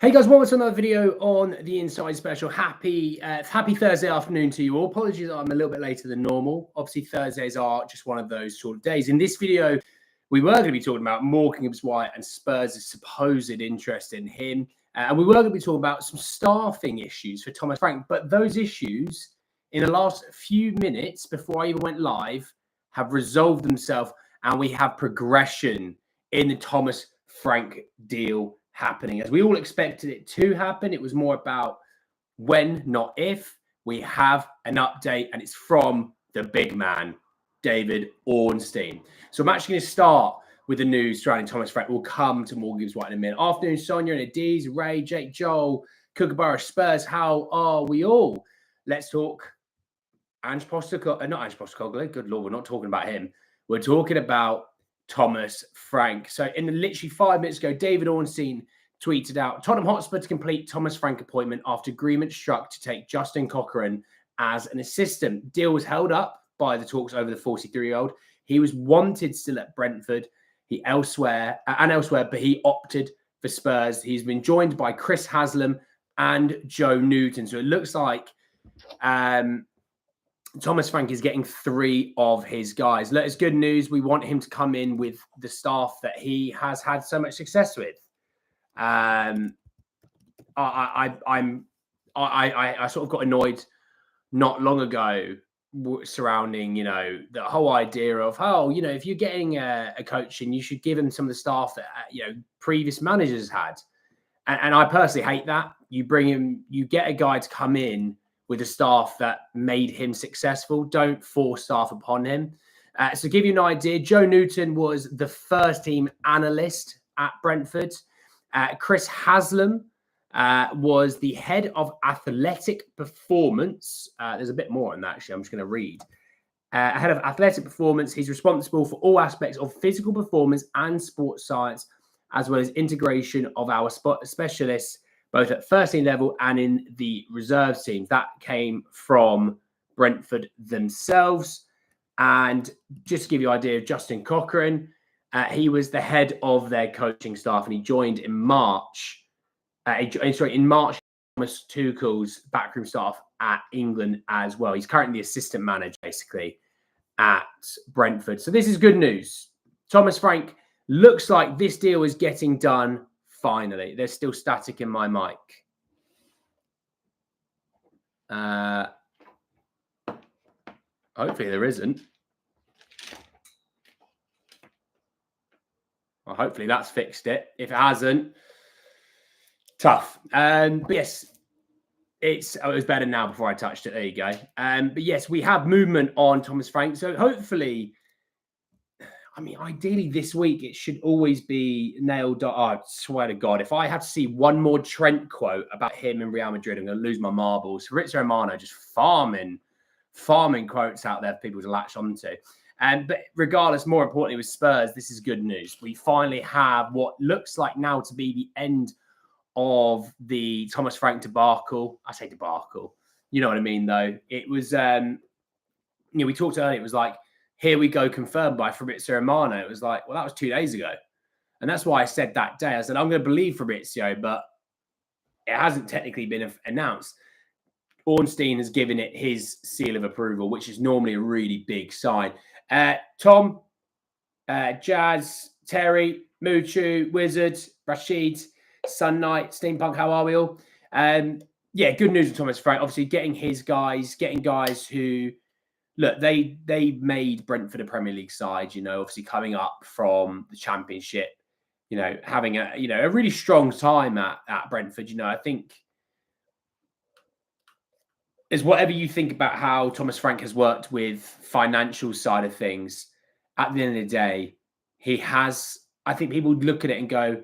Hey guys, welcome to another video on the Inside Special. Happy Thursday afternoon to you all. Apologies that I'm a little bit later than normal. Obviously, Thursdays are just one of those sort of days. In this video, we were going to be talking about Morgan Gibbs-white and Spurs' supposed interest in him. And we were going to be talking about some staffing issues for Thomas Frank. But those issues, in the last few minutes before I even went live, have resolved themselves. And we have progression in the Thomas Frank deal happening as we all expected it to happen. It was more about when, not if. We have an update, and it's from the big man, David Ornstein. So I'm actually going to start with the news surrounding Thomas Frank. We'll come to Morgan Gibbs-white in a minute. Afternoon, Sonia and Adiz, Ray, Jake, Joel, Kookaburra, Spurs. How are we all? Let's talk Ange Postecoglou. Not Ange Postecoglou. Good Lord, we're not talking about him. We're talking about Thomas Frank. So in the literally 5 minutes ago, David Ornstein tweeted out, Tottenham Hotspur to complete Thomas Frank appointment after agreement struck to take Justin Corcoran as an assistant. Deal was held up by the talks over the 43-year-old. He was wanted still at Brentford, elsewhere, but he opted for Spurs. He's been joined by Chris Haslam and Joe Newton. So it looks like Thomas Frank is getting 3 of his guys. Look, it's good news. We want him to come in with the staff that he has had so much success with. I sort of got annoyed not long ago surrounding, the whole idea of, if you're getting a coach and you should give him some of the staff that, previous managers had. And I personally hate that. You get a guy to come in with a staff that made him successful. Don't force staff upon him. So to give you an idea, Joe Newton was the first team analyst at Brentford. Chris Haslam was the head of athletic performance. There's a bit more on that, actually. I'm just going to read. Head of athletic performance. He's responsible for all aspects of physical performance and sports science, as well as integration of our specialists, both at first team level and in the reserves teams. That came from Brentford themselves. And just to give you an idea of Justin Corcoran, he was the head of their coaching staff, and he joined in March. In March, Thomas Tuchel's backroom staff at England as well. He's currently the assistant manager, basically, at Brentford. So this is good news. Thomas Frank, looks like this deal is getting done. Finally, there's still static in my mic. Hopefully there isn't. Well, hopefully that's fixed it. If it hasn't, tough. But yes, it was better now before I touched it. There you go. But yes, we have movement on Thomas Frank. So hopefully, ideally this week, it should always be nailed. Oh, I swear to God, if I have to see one more Trent quote about him in Real Madrid, I'm going to lose my marbles. Fabrizio Romano just farming quotes out there for people to latch onto. But regardless, more importantly, with Spurs, this is good news. We finally have what looks like now to be the end of the Thomas Frank debacle. I say debacle. You know what I mean, though. It was, we talked earlier, it was like, here we go, confirmed by Fabrizio Romano. It was like, well, that was 2 days ago. And that's why I said that day, I said, I'm going to believe Fabrizio, but it hasn't technically been announced. Ornstein has given it his seal of approval, which is normally a really big sign. Tom, Jazz, Terry, Muchu, Wizard, Rashid, Sun Knight, Steampunk, how are we all? Yeah, good news with Thomas Frank. Obviously, getting guys who, look, they made Brentford a Premier League side, obviously coming up from the Championship, having a really strong time at Brentford. I think is whatever you think about how Thomas Frank has worked with financial side of things, at the end of the day, he has, I think people would look at it and go,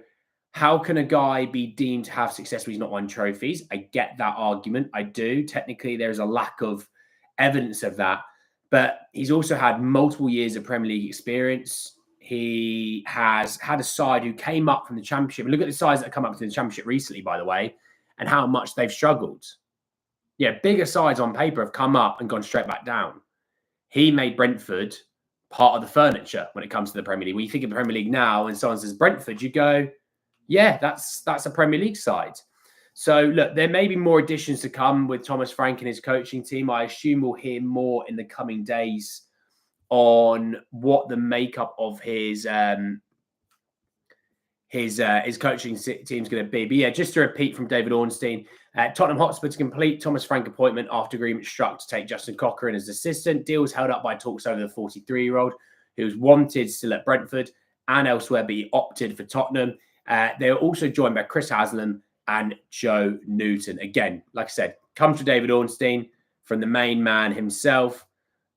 how can a guy be deemed to have success when he's not won trophies? I get that argument. I do. Technically, there's a lack of evidence of that. But he's also had multiple years of Premier League experience. He has had a side who came up from the Championship. And look at the sides that have come up to the Championship recently, by the way, and how much they've struggled. Yeah, bigger sides on paper have come up and gone straight back down. He made Brentford part of the furniture when it comes to the Premier League. When you think of the Premier League now and someone says Brentford, you go, Yeah, that's a Premier League side. So look, there may be more additions to come with Thomas Frank and his coaching team. I assume we'll hear more in the coming days on what the makeup of his coaching team is going to be. But yeah, just to repeat from David Ornstein, Tottenham Hotspur to complete Thomas Frank appointment after agreement struck to take Justin Cocker in as assistant. Deals held up by talks over the 43-year-old who was wanted still at Brentford and elsewhere, but he opted for Tottenham. They were also joined by Chris Haslam and Joe Newton. Again, like I said, comes from David Ornstein, from the main man himself.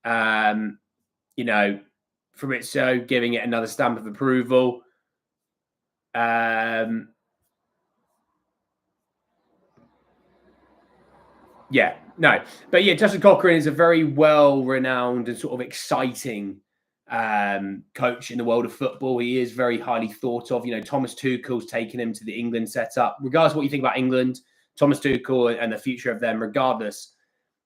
You know, from it so giving it another stamp of approval. Yeah, no, but yeah, Justin Cochrane is a very well-renowned and sort of exciting coach in the world of football. He is very highly thought of. You know, Thomas Tuchel's taken him to the England setup. Regardless of what you think about England, Thomas Tuchel and the future of them, regardless,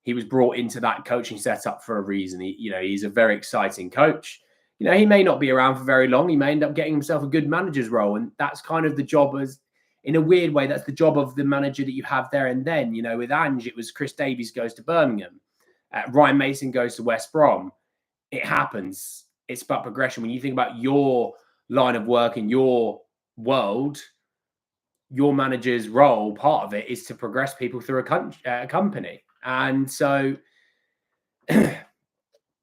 he was brought into that coaching setup for a reason. He's a very exciting coach. You know, he may not be around for very long. He may end up getting himself a good manager's role, and that's kind of the job as. In a weird way, that's the job of the manager that you have there and then. You know, with Ange, it was Chris Davies goes to Birmingham. Ryan Mason goes to West Brom. It happens. It's about progression. When you think about your line of work in your world, your manager's role, part of it is to progress people through a company. And so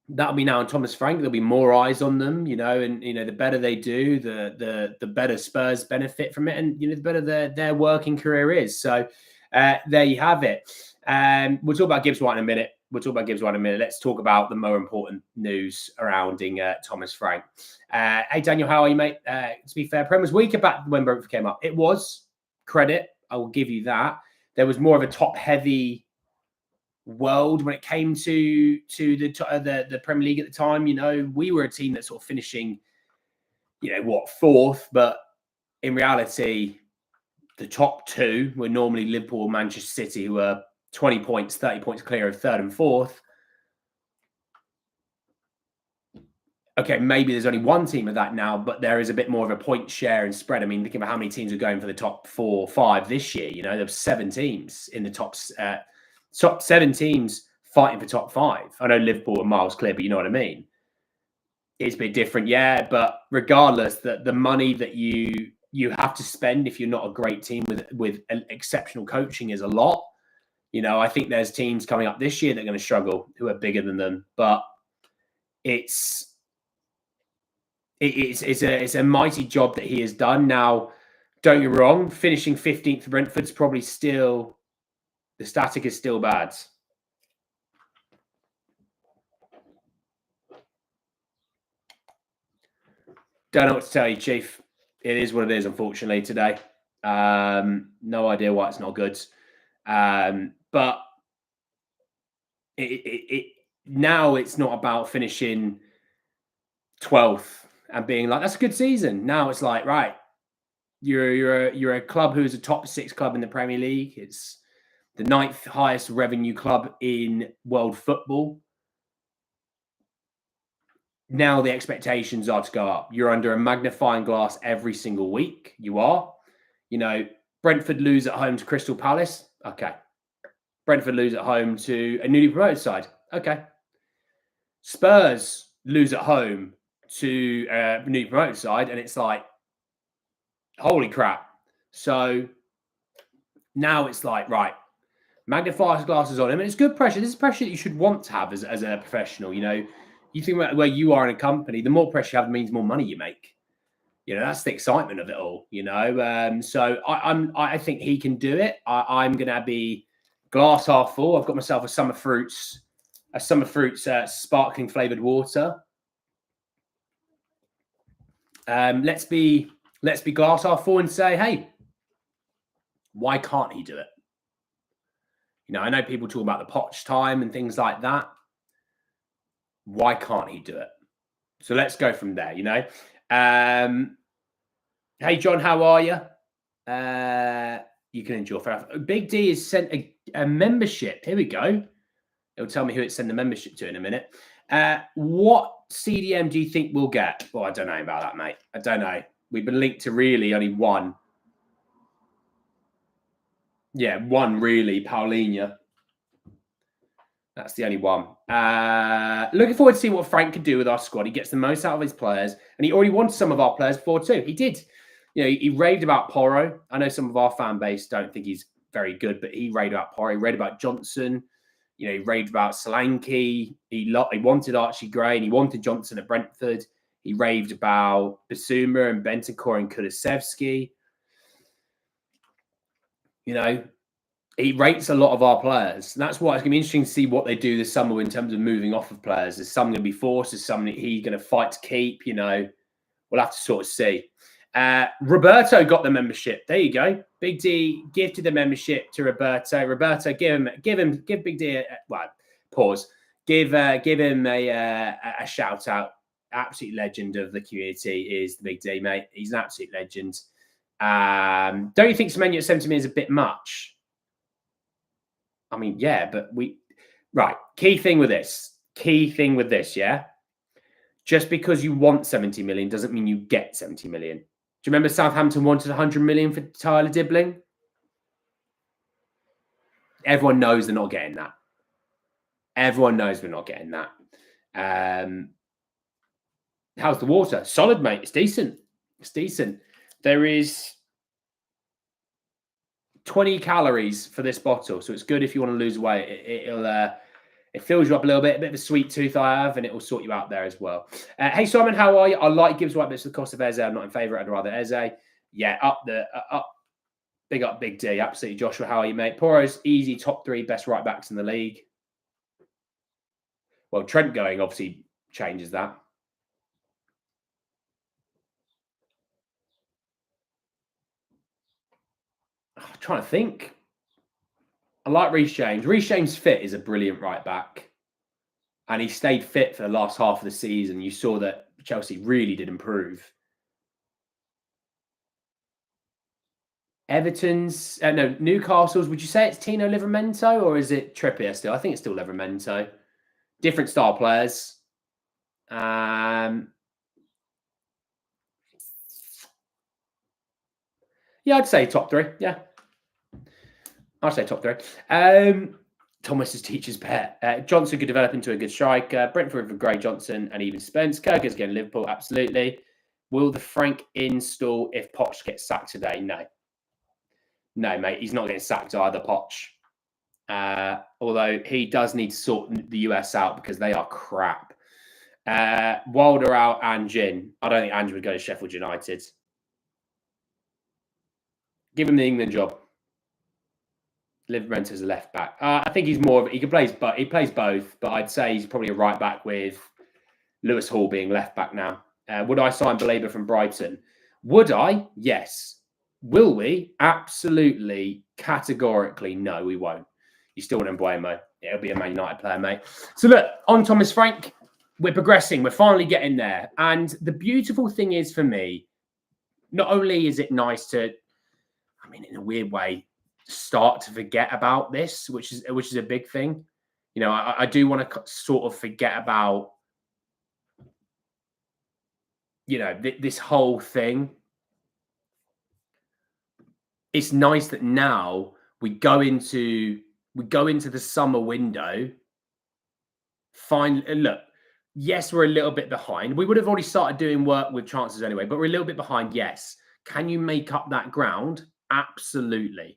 that'll be now on Thomas Frank. There'll be more eyes on them, you know, and the better they do, the better Spurs benefit from it, and the better their working career is. So there you have it. We'll talk about Gibbs-white in a minute. Let's talk about the more important news surrounding Thomas Frank. Hey Daniel, how are you, mate? To be fair, Prem was weaker back when Brentford came up. It was credit. I will give you that. There was more of a top-heavy world when it came to the Premier League at the time. You know, we were a team that sort of finishing, fourth, but in reality, the top two were normally Liverpool and Manchester City, who were 20 points, 30 points clear of third and fourth. Okay, maybe there's only one team of that now, but there is a bit more of a point share and spread. I mean, think about how many teams are going for the top 4 or 5 this year. You know, there were 7 teams in the top 7 teams fighting for top 5. I know Liverpool are miles clear, but you know what I mean. It's a bit different, yeah. But regardless, the money that you have to spend if you're not a great team with exceptional coaching is a lot. You know, I think there's teams coming up this year that are going to struggle who are bigger than them, but it's a mighty job that he has done. Now, don't get me wrong, finishing 15th for Brentford's probably still, the static is still bad. Don't know what to tell you, Chief. It is what it is, unfortunately, today. No idea why it's not good. But now it's not about finishing 12th and being like, that's a good season. Now it's like, right, you're a club who's a top 6 club in the Premier League. It's the 9th highest revenue club in world football. Now the expectations are to go up. You're under a magnifying glass every single week. You are. You know, Brentford lose at home to Crystal Palace. Okay. Brentford lose at home to a newly promoted side. Okay. Spurs lose at home to a newly promoted side, and it's like, holy crap. So now it's like, right, magnifying glasses on him. And it's good pressure. This is pressure that you should want to have as a professional. You know, you think about where you are in a company, the more pressure you have means more money you make. You know, that's the excitement of it all, you know. So I think he can do it. I'm going to be glass half full. I've got myself a summer fruits sparkling flavored water. Let's be glass half full and say, hey, why can't he do it? You know, I know people talk about the Poch time and things like that. Why can't he do it? So let's go from there, you know. Hey, John, how are you? You can enjoy. Big D has sent a membership. Here we go. It'll tell me who it sent the membership to in a minute. What CDM do you think we'll get? Well, I don't know about that, mate. I don't know. We've been linked to really only one. Yeah, one really, Paulinho. That's the only one. Looking forward to see what Frank can do with our squad. He gets the most out of his players, and he already wanted some of our players before too. He did. You know, he raved about Porro. I know some of our fan base don't think he's very good, but he raved about Porro. He raved about Johnson. You know, he raved about Solanke. He wanted Archie Gray, and he wanted Johnson at Brentford. He raved about Bissouma and Bentancur and Kulusevski. You know, he rates a lot of our players. And that's why it's going to be interesting to see what they do this summer in terms of moving off of players. Is some going to be forced? Is some he's going to fight to keep? You know, we'll have to sort of see. Roberto got the membership. There you go. Big D gifted the membership to Roberto. Roberto, give Big D pause. Give him a shout out. Absolute legend of the community is the Big D, mate. He's an absolute legend. Don't you think Semenyo at 70 million is a bit much? I mean, yeah, but key thing with this, yeah. Just because you want 70 million doesn't mean you get 70 million. Do you remember Southampton wanted 100 million for Tyler Dibbling? Everyone knows they're not getting that. Everyone knows we're not getting that. How's the water? Solid, mate. It's decent. It's decent. There is 20 calories for this bottle, so it's good if you want to lose weight. It fills you up a little bit, a bit of a sweet tooth I have, and it will sort you out there as well. Hey, Simon, how are you? I like Gibbs-white, but it's the cost of Eze. I'm not in favour. I'd rather Eze. Yeah, up. Big up, Big D. Absolutely. Joshua, how are you, mate? Poro's easy top 3 best right backs in the league. Well, Trent going obviously changes that. I'm trying to think. I like Reece James. Reece James fit is a brilliant right back. And he stayed fit for the last half of the season. You saw that Chelsea really did improve. Newcastle's, would you say it's Tino Livramento or is it Trippier still? I think it's still Livramento. Different style players. Yeah, I'd say top 3. Yeah. I'd say top 3. Thomas's teacher's pet. Johnson could develop into a good striker. Brentford for Gray, Johnson, and even Spence. Kirker's getting Liverpool, absolutely. Will the Frank install if Poch gets sacked today? No. No, mate, he's not getting sacked either, Poch. Although he does need to sort the US out because they are crap. Wilder out, Ange in. I don't think Ange would go to Sheffield United. Give him the England job. Livramento as a left back. I think he's more of he plays both, but I'd say he's probably a right back with Lewis Hall being left back now. Would I sign Baleba from Brighton? Would I? Yes. Will we? Absolutely, categorically, no, we won't. You still want Mbuemo. It'll be a Man United player, mate. So look, on Thomas Frank, we're progressing. We're finally getting there. And the beautiful thing is for me, not only is it nice to, I mean, in a weird way, start to forget about this, which is a big thing. You know, I do want to sort of forget about, you know, this whole thing. It's nice that now we go into the summer window. Look, yes, we're a little bit behind. We would have already started doing work with chances anyway, but we're a little bit behind. Yes. Can you make up that ground? Absolutely.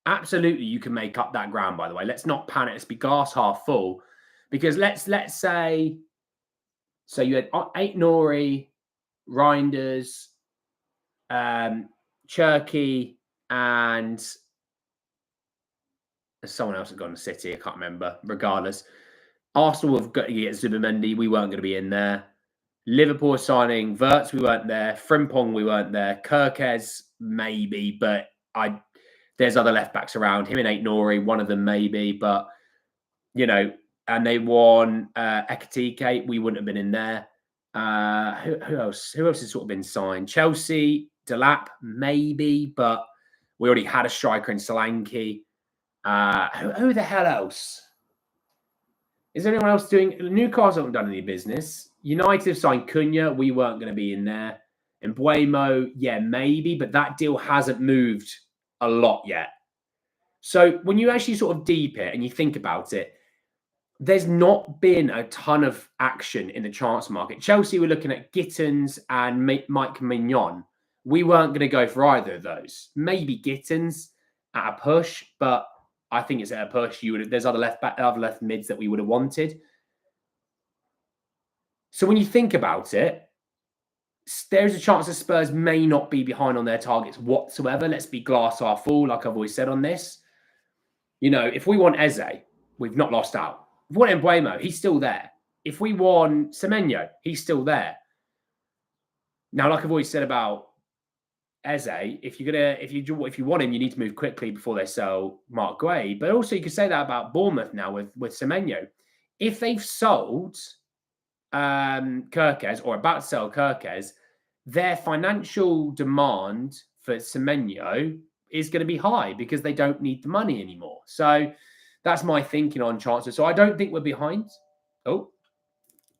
Absolutely, you can make up that ground, by the way. Let's not panic. Let's be glass half full. Because let's say, so you had Aït-Nouri, Reinders, Cherky, and someone else had gone to City. I can't remember. Regardless, Arsenal have got to get Zubimendi. We weren't going to be in there. Liverpool signing Wirtz. We weren't there. Frimpong. We weren't there. Kirkes maybe, but there's other left backs around. Him and Aït-Nouri, one of them maybe, but you know, and they won Ekitike. We wouldn't have been in there. Who else? Who else has sort of been signed? Chelsea, Delap maybe, but we already had a striker in Solanke. Who the hell else? Is anyone else doing? Newcastle haven't done any business. United have signed Cunha. We weren't going to be in there. And Mbuemo, yeah, maybe, but that deal hasn't moved a lot yet. So when you actually sort of deep it and you think about it, there's not been a ton of action in the transfer market. Chelsea were looking at Gittins and Mike Mignon. We weren't going to go for either of those. Maybe Gittins at a push, but I think it's at a push. There's other left mids that we would have wanted. So when you think about it, there's a chance that Spurs may not be behind on their targets whatsoever. Let's be glass half full, like I've always said on this. You know, if we want Eze, we've not lost out. If we want Mbeumo, he's still there. If we want Semenyo, he's still there. Now, like I've always said about Eze, if you want him, you need to move quickly before they sell Marquee. But also, you could say that about Bournemouth now with Semenyo. If they've sold Kirkes or about to sell Kirkes, their financial demand for Semenyo is going to be high because they don't need the money anymore. So that's my thinking on transfer. So I don't think we're behind. Oh,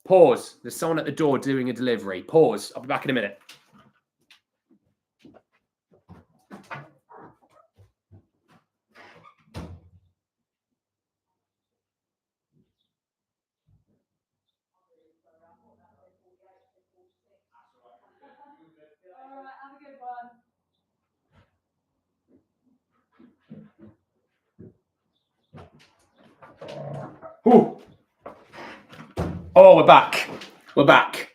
pause. There's someone at the door doing a delivery. Pause. I'll be back in a minute. Ooh. Oh, we're back. We're back.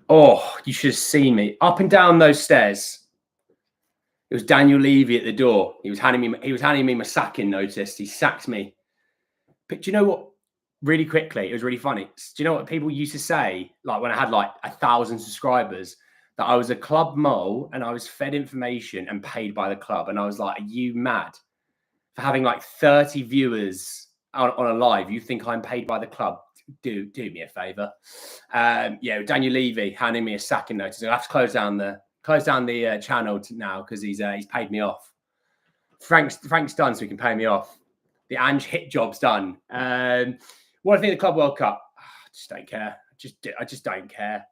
Oh, you should have seen me up and down those stairs. It was Daniel Levy at the door. He was handing me my sacking notice. He sacked me. But do you know what? Really quickly, it was really funny. Do you know what people used to say? Like when I had like 1,000 subscribers, that I was a club mole and I was fed information and paid by the club. And I was like, are you mad? For having like 30 viewers on a live, you think I'm paid by the club? Do me a favour. Yeah, Daniel Levy handing me a sacking notice. I have to close down the channel now because he's paid me off. Frank's done, so he can pay me off. The Ange hit job's done. What do I think of the Club World Cup? I just don't care. I just don't care.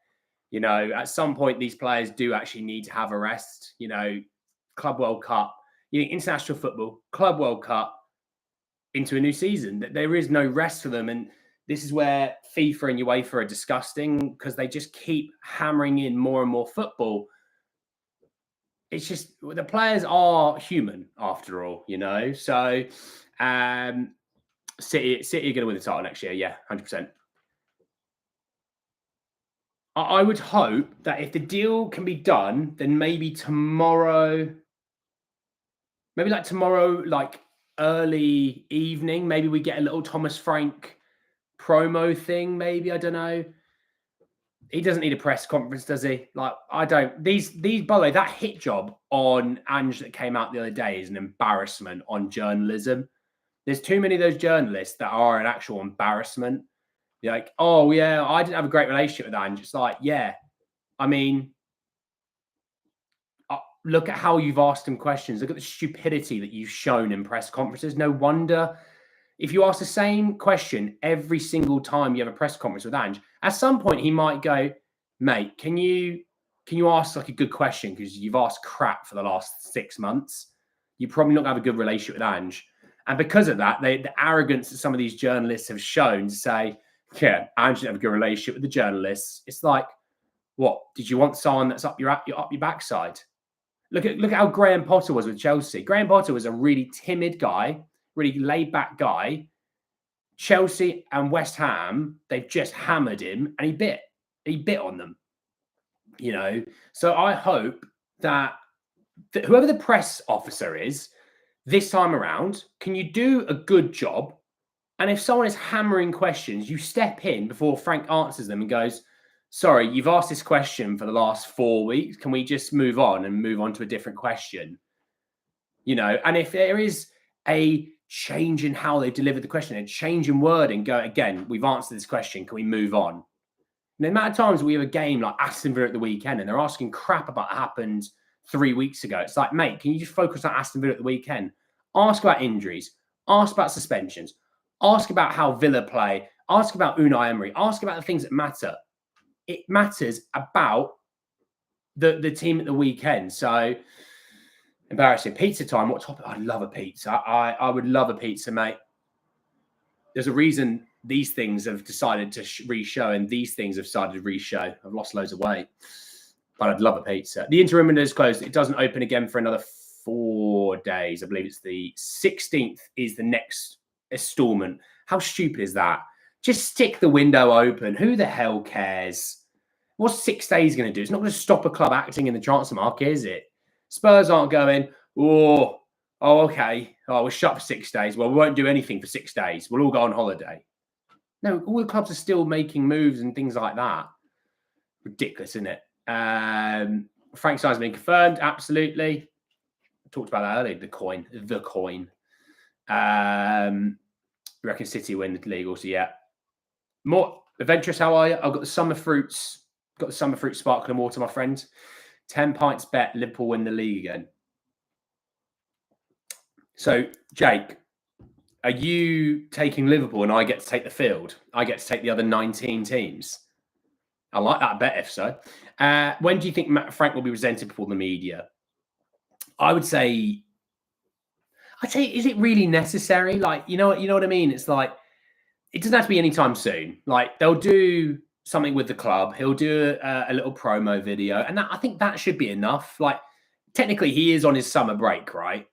You know, at some point, these players do actually need to have a rest. You know, Club World Cup, international football, Club World Cup, into a new season. There is no rest for them. And this is where FIFA and UEFA are disgusting because they just keep hammering in more and more football. It's just the players are human after all, you know. So City are going to win the title next year. Yeah, 100%. I would hope that if the deal can be done, then maybe tomorrow, like early evening, maybe we get a little Thomas Frank promo thing. Maybe, I don't know. He doesn't need a press conference, does he? Like, I don't. These, by the way, that hit job on Ange that came out the other day is an embarrassment on journalism. There's too many of those journalists that are an actual embarrassment. You're like, oh, yeah, I didn't have a great relationship with Ange. It's like, yeah, I mean, look at how you've asked him questions. Look at the stupidity that you've shown in press conferences. No wonder if you ask the same question every single time you have a press conference with Ange, at some point he might go, mate, can you ask like a good question? Because you've asked crap for the last 6 months. You're probably not going to have a good relationship with Ange. And because of that, the arrogance that some of these journalists have shown to say, yeah, Ange didn't have a good relationship with the journalists. It's like, what? Did you want someone that's up your backside? Look at how Graham Potter was with Chelsea. Graham Potter was a really timid guy, really laid back guy. Chelsea and West Ham, they've just hammered him and he bit on them, you know. So I hope that whoever the press officer is this time around, can you do a good job? And if someone is hammering questions, you step in before Frank answers them and goes, sorry, you've asked this question for the last 4 weeks. Can we just move on to a different question? You know, and if there is a change in how they deliver the question, a change in wording, go, again, we've answered this question. Can we move on? And the amount of times we have a game like Aston Villa at the weekend and they're asking crap about what happened 3 weeks ago. It's like, mate, can you just focus on Aston Villa at the weekend? Ask about injuries. Ask about suspensions. Ask about how Villa play. Ask about Unai Emery. Ask about the things that matter. It matters about the team at the weekend. So Embarrassing. Pizza time. What topic? I'd love a pizza. I would love a pizza, mate. There's a reason these things have decided to re-show and these things have started to re-show. I've lost loads of weight, but I'd love a pizza. The interim window is closed. It doesn't open again for another 4 days. I believe it's the 16th is the next installment. How stupid is that? Just stick the window open. Who the hell cares? What's 6 days going to do? It's not going to stop a club acting in the transfer market, is it? Spurs aren't going, oh, okay. Oh, we're shut for 6 days. Well, we won't do anything for 6 days. We'll all go on holiday. No, all the clubs are still making moves and things like that. Ridiculous, isn't it? Frank Sign's been confirmed. Absolutely. I talked about that earlier. The coin. Reckon City win the league also, yeah. More adventurous, how are you? I've got the summer fruits. Got the summer fruit sparkling water, my friend. 10 pints bet Liverpool win the league again. So, Jake, are you taking Liverpool and I get to take the field? I get to take the other 19 teams. I like that bet, if so. When do you think Matt Frank will be presented before the media? I'd say, is it really necessary? Like, you know what I mean? It's like, it doesn't have to be anytime soon. Like, they'll do something with the club. He'll do a little promo video. And I think that should be enough. Like, technically, he is on his summer break, right?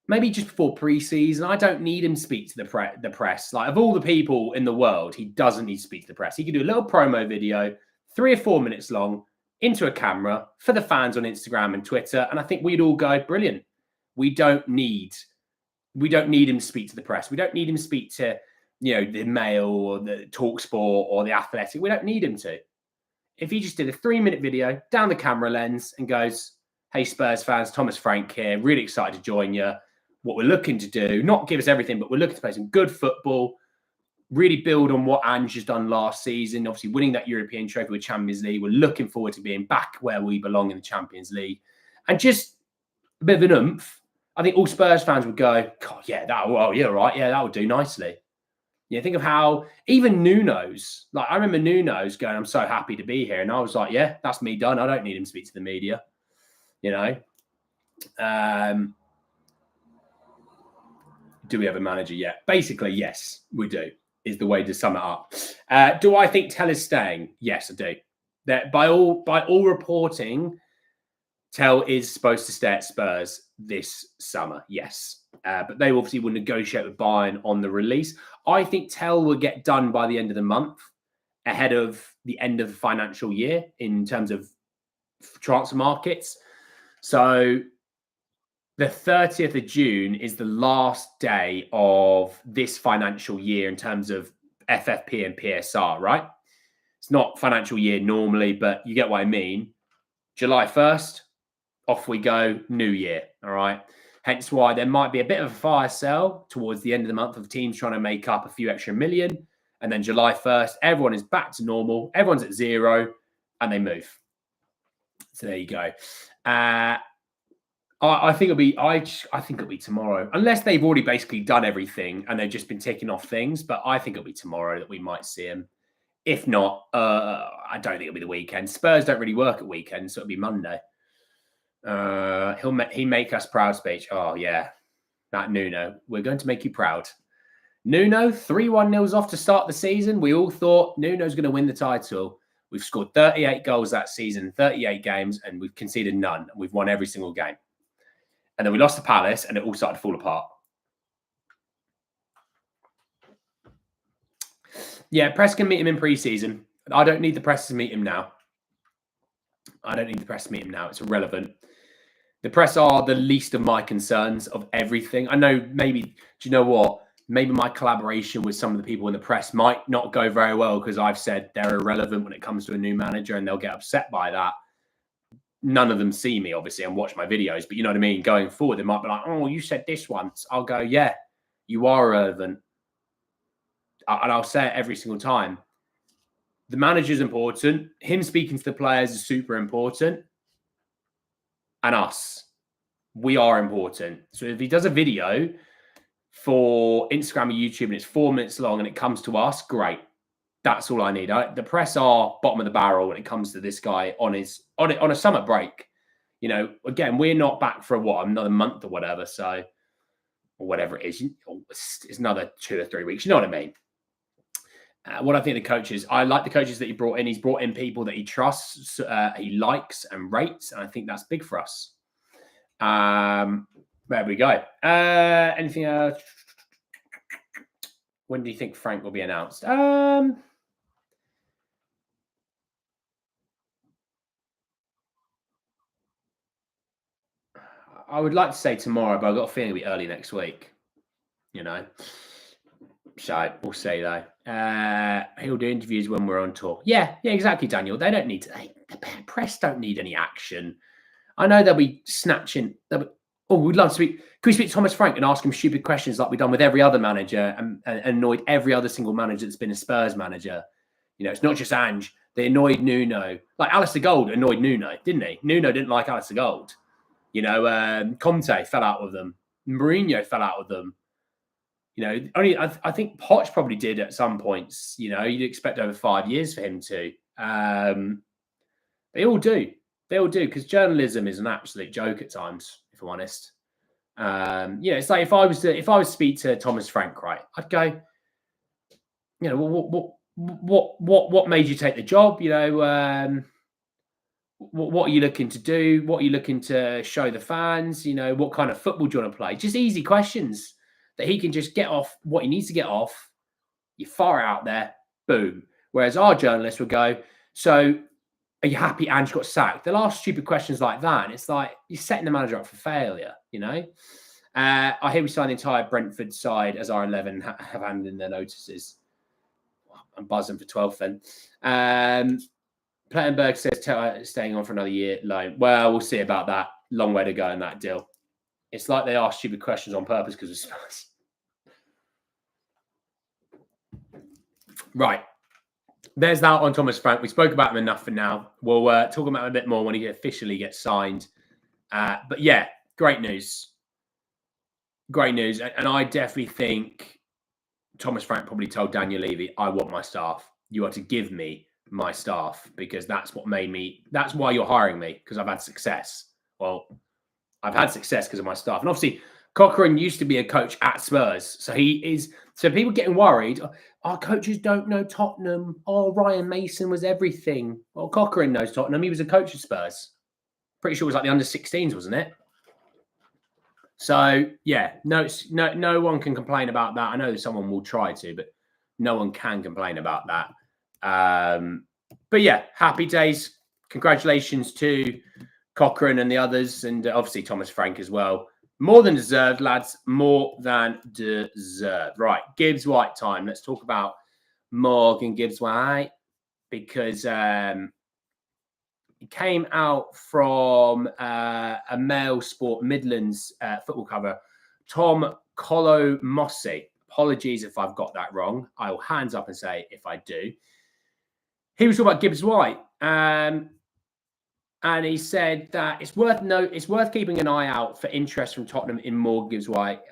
Maybe just before pre-season. I don't need him to speak to the press. Like, of all the people in the world, he doesn't need to speak to the press. He can do a little promo video, 3 or 4 minutes long, into a camera for the fans on Instagram and Twitter. And I think we'd all go, brilliant. We don't need him to speak to the press. We don't need him to speak to, the Mail or the TalkSport or the Athletic. We don't need him to. If he just did a 3-minute video down the camera lens and goes, hey, Spurs fans, Thomas Frank here, really excited to join you. What we're looking to do, not give us everything, but we're looking to play some good football, really build on what Ange has done last season, obviously winning that European trophy with Champions League. We're looking forward to being back where we belong in the Champions League. And just a bit of an oomph. I think all Spurs fans would go, God, yeah, that would do nicely. Think of how even Nuno's, like I remember Nuno's going, I'm so happy to be here. And I was like, yeah, that's me done. I don't need him to speak to the media, Do we have a manager yet? Basically, yes, we do, is the way to sum it up. Do I think Tell is staying? Yes, I do. That by all reporting, Tell is supposed to stay at Spurs this summer, yes. But they obviously will negotiate with Bayern on the release. I think Tell will get done by the end of the month, ahead of the end of the financial year in terms of transfer markets. So the 30th of June is the last day of this financial year in terms of FFP and PSR, right? It's not financial year normally, but you get what I mean. July 1st, off we go, new year, all right? Hence why there might be a bit of a fire sale towards the end of the month of teams trying to make up a few extra million. And then July 1st, everyone is back to normal. Everyone's at zero and they move. So there you go. I think it'll be. I think it'll be tomorrow, unless they've already basically done everything and they've just been ticking off things. But I think it'll be tomorrow that we might see him. If not, I don't think it'll be the weekend. Spurs don't really work at weekends, so it'll be Monday. He make us proud speech. Oh yeah, that Nuno. We're going to make you proud. Nuno 3-1 nils off to start the season. We all thought Nuno's going to win the title. We've scored 38 goals that season, 38 games, and we've conceded none. We've won every single game. And then we lost to Palace and it all started to fall apart. Yeah, press can meet him in pre-season. I don't need the press to meet him now. It's irrelevant. The press are the least of my concerns of everything. I know maybe, do you know what? Maybe my collaboration with some of the people in the press might not go very well because I've said they're irrelevant when it comes to a new manager and they'll get upset by that. None of them see me, obviously, and watch my videos. But you know what I mean? Going forward, they might be like, oh, you said this once. I'll go, yeah, you are relevant. And I'll say it every single time. The manager's important. Him speaking to the players is super important. And us, we are important. So if he does a video for Instagram or YouTube and it's 4 minutes long and it comes to us, great. That's all I need. The press are bottom of the barrel when it comes to this guy on a summer break. You know, again, we're not back for another month or whatever. So, or whatever it is, it's another 2 or 3 weeks. You know what I mean? What I think the coaches, I like the coaches that he brought in. He's brought in people that he trusts, he likes and rates, and I think that's big for us. There we go. Anything else? When do you think Frank will be announced? I would like to say tomorrow, but I've got a feeling it'll be early next week. You know, so we'll see though. He'll do interviews when we're on tour. Yeah, exactly, Daniel. They don't need to. The press don't need any action. I know they'll be snatching. We'd love to speak. Can we speak to Thomas Frank and ask him stupid questions like we've done with every other manager and annoyed every other single manager that's been a Spurs manager? You know, it's not just Ange. They annoyed Nuno. Like Alistair Gold annoyed Nuno, didn't he? Nuno didn't like Alistair Gold. You know, Conte fell out with them. Mourinho fell out with them. You know, only I think Poch probably did at some points. You know, you'd expect over 5 years for him to. They all do. They all do, because journalism is an absolute joke at times, if I'm honest. It's like if I was to speak to Thomas Frank, right, I'd go, you know, what made you take the job? You know, what are you looking to do? What are you looking to show the fans? You know, what kind of football do you want to play? Just easy questions that he can just get off what he needs to get off. You're far out there, boom. Whereas our journalists would go, so are you happy Ange got sacked? They'll ask stupid questions like that. And it's like, you're setting the manager up for failure, you know? I hear we signed the entire Brentford side as our 11 have handed in their notices. I'm buzzing for 12th then. Plettenberg says staying on for another year loan. Well, we'll see about that. Long way to go in that deal. It's like they ask stupid questions on purpose because of Spurs. Right. There's that on Thomas Frank. We spoke about him enough for now. We'll talk about him a bit more when he officially gets signed. But yeah, great news. Great news. And I definitely think Thomas Frank probably told Daniel Levy, I want my staff. You are to give me my staff, because that's what made me, that's why you're hiring me, because I've had success. Well, I've had success because of my staff. And obviously, Cochrane used to be a coach at Spurs. So he is, so people getting worried, our coaches don't know Tottenham. Oh, Ryan Mason was everything. Well, Cochrane knows Tottenham. He was a coach at Spurs. Pretty sure it was like the under-16s, wasn't it? So, yeah, no one can complain about that. I know someone will try to, but no one can complain about that. But yeah, happy days. Congratulations to Cochrane and the others, and obviously Thomas Frank as well. More than deserved, lads. More than deserved. Right, Gibbs-white time. Let's talk about Morgan Gibbs-white, because he came out from a Mail Sport Midlands football cover, Tom Colomossi. Apologies if I've got that wrong. I will hands up and say if I do. He was talking about Gibbs-white. And he said that it's worth keeping an eye out for interest from Tottenham in Morgan Gibbs-white.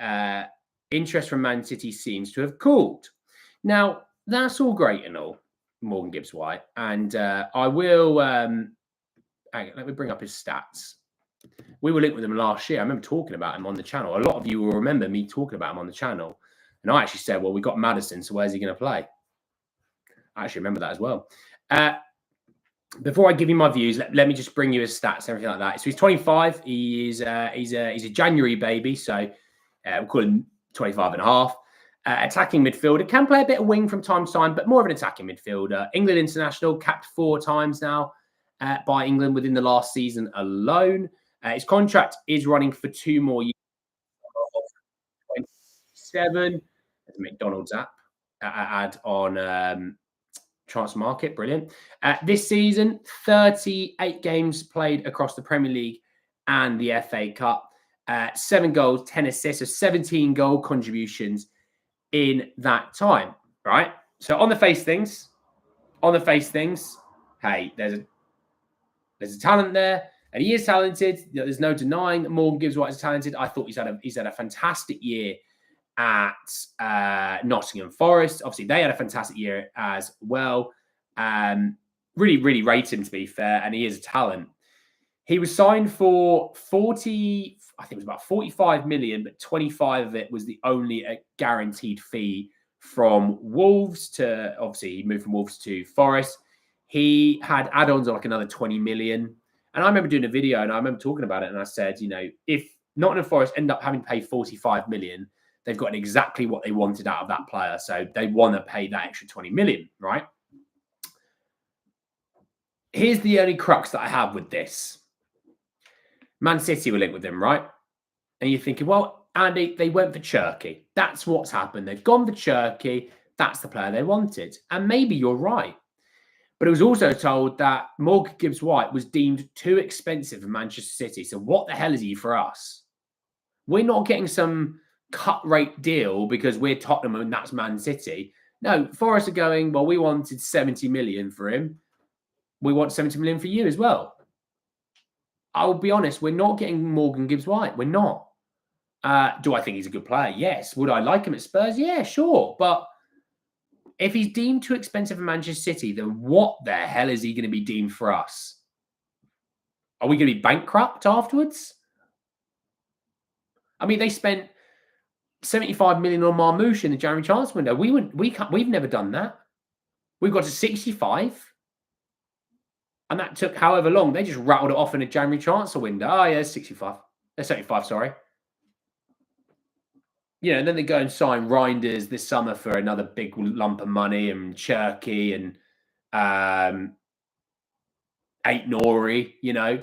Interest from Man City seems to have cooled. Now, that's all great and all, Morgan Gibbs-white. And I will, let me bring up his stats. We were linked with him last year. I remember talking about him on the channel. A lot of you will remember me talking about him on the channel. And I actually said, well, we got Maddison, so where's he going to play? I actually remember that as well. Before I give you my views, let me just bring you his stats, everything like that. So he's 25. He's a January baby, so we'll call him 25 and a half. Attacking midfielder, can play a bit of wing from time to time, but more of an attacking midfielder. England international, capped 4 times now by England within the last season alone. His contract is running for 2 more years. 27. There's a McDonald's ad on Transfer Market, brilliant. This season, 38 games played across the Premier League and the FA Cup. 7 goals, 10 assists, so 17 goal contributions in that time, right? So on the face things, hey, there's a talent there, and he is talented. There's no denying that Morgan Gibbs-white is talented. I thought he's had a fantastic year at Nottingham Forest. Obviously, they had a fantastic year as well. Really rate him, to be fair, and he is a talent. He was signed for 40, I think it was about 45 million, but 25 of it was the only guaranteed fee from Wolves to, obviously, he moved from Wolves to Forest. He had add-ons of like another 20 million. And I remember doing a video and I remember talking about it. And I said, you know, if Nottingham Forest end up having to pay 45 million, they've gotten exactly what they wanted out of that player. So they want to pay that extra 20 million, right? Here's the only crux that I have with this. Man City were linked with him, right? And you're thinking, well, Andy, they went for Cherky. That's what's happened. They've gone for Cherky. That's the player they wanted. And maybe you're right. But it was also told that Morgan Gibbs-white was deemed too expensive for Manchester City. So what the hell is he for us? We're not getting some cut rate deal because we're Tottenham and that's Man City. No, Forest are going, well, we wanted 70 million for him. We want 70 million for you as well. I'll be honest, we're not getting Morgan Gibbs-white. We're not. Do I think he's a good player? Yes. Would I like him at Spurs? Yeah, sure. But if he's deemed too expensive for Manchester City, then what the hell is he going to be deemed for us? Are we going to be bankrupt afterwards? I mean, they spent 75 million on Marmoush in the January transfer window. We've never done that. We've got to 65. And that took however long. They just rattled it off in a January transfer window. Oh, yeah, 65. 75, sorry. You know, and then they go and sign Reinders this summer for another big lump of money and Cherky and Ait Nori, you know.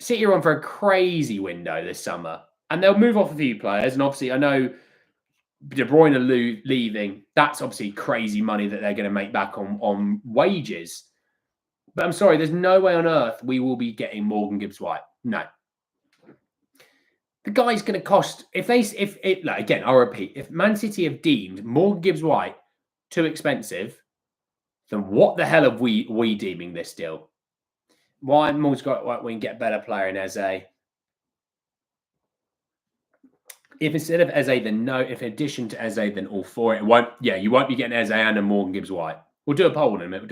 City are on for a crazy window this summer. And they'll move off a few players. And obviously, I know De Bruyne leaving. That's obviously crazy money that they're going to make back on wages. But I'm sorry, there's no way on earth we will be getting Morgan Gibbs-white. No. The guy's going to cost, again, I'll repeat, if Man City have deemed Morgan Gibbs-white too expensive, then what the hell are we deeming this deal? Why Morgan's got we can get a better player in Eze? If instead of Eze, then no. If in addition to Eze, then all for it. You won't be getting Eze and a Morgan Gibbs-white. We'll do a poll in a minute.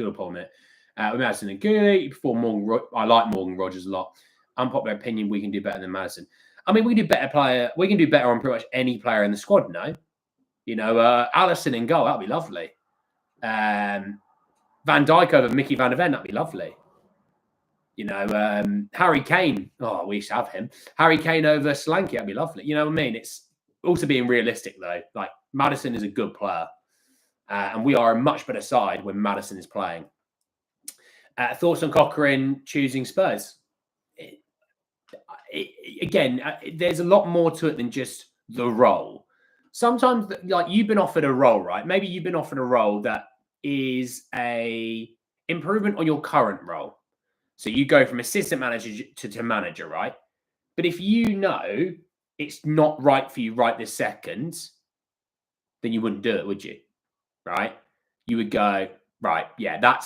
With Madison and Gooley, before Morgan, I like Morgan Rogers a lot. Unpopular opinion, we can do better than Madison. I mean, we can do better on pretty much any player in the squad, no? You know, Allison in goal, that'd be lovely. Van Dijk over Mickey Van de Ven, that'd be lovely. You know, Harry Kane, we used to have him. Harry Kane over Solanke, that'd be lovely. You know what I mean? It's also being realistic, though. Like, Maddison is a good player. And we are a much better side when Maddison is playing. Thoughts on Cochrane choosing Spurs? Again, there's a lot more to it than just the role. Sometimes, like, you've been offered a role, right? Maybe you've been offered a role that is a improvement on your current role. So you go from assistant manager to manager, right? But if you know it's not right for you right this second, then you wouldn't do it, would you? Right? You would go, right, yeah,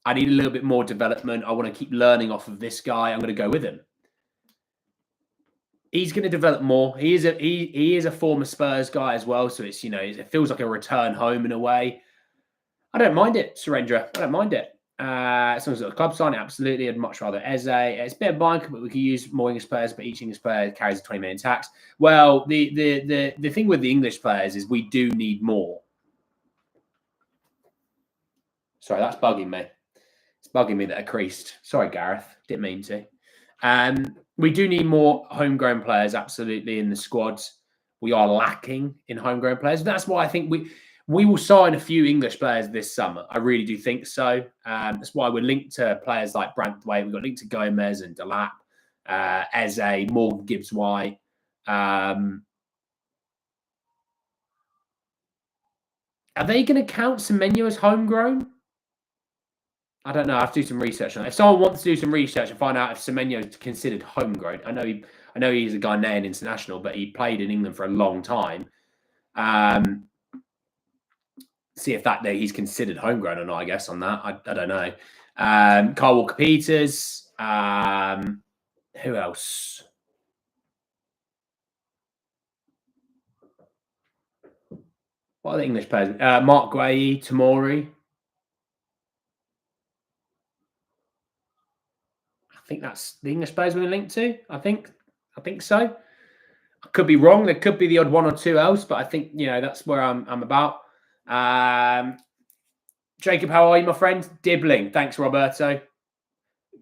I need a little bit more development. I want to keep learning off of this guy. I'm going to go with him. He's going to develop more. He is a former Spurs guy as well. So it's, you know, it feels like a return home in a way. I don't mind it, Surendra. I don't mind it. As long as the club sign it, absolutely. I'd much rather Eze. It's a bit of bank, but we could use more English players, but each English player carries a 20 million tax. Well, the thing with the English players is we do need more. Sorry, that's bugging me. It's bugging me that I creased. Sorry, Gareth. Didn't mean to. We do need more homegrown players, absolutely, in the squads. We are lacking in homegrown players. That's why I think we will sign a few English players this summer. I really do think so. That's why we're linked to players like Branthwaite. We've got linked to Gomez and Delap, Eze, Morgan Gibbs-white. Are they going to count Semenyo as homegrown? I don't know. I have to do some research on it. If someone wants to do some research and find out if Semenyo is considered homegrown, I know he's a Ghanaian international, but he played in England for a long time. See if he's considered homegrown or not, I guess, on that. I don't know. Kyle Walker-Peters. Who else? What are the English players? Mark Guehi, Tamori. think that's the English players we're linked to. I think so. I could be wrong. There could be the odd one or two else, but I think that's where I'm about. Jacob, how are you, my friend? Dibbling. Thanks, Roberto.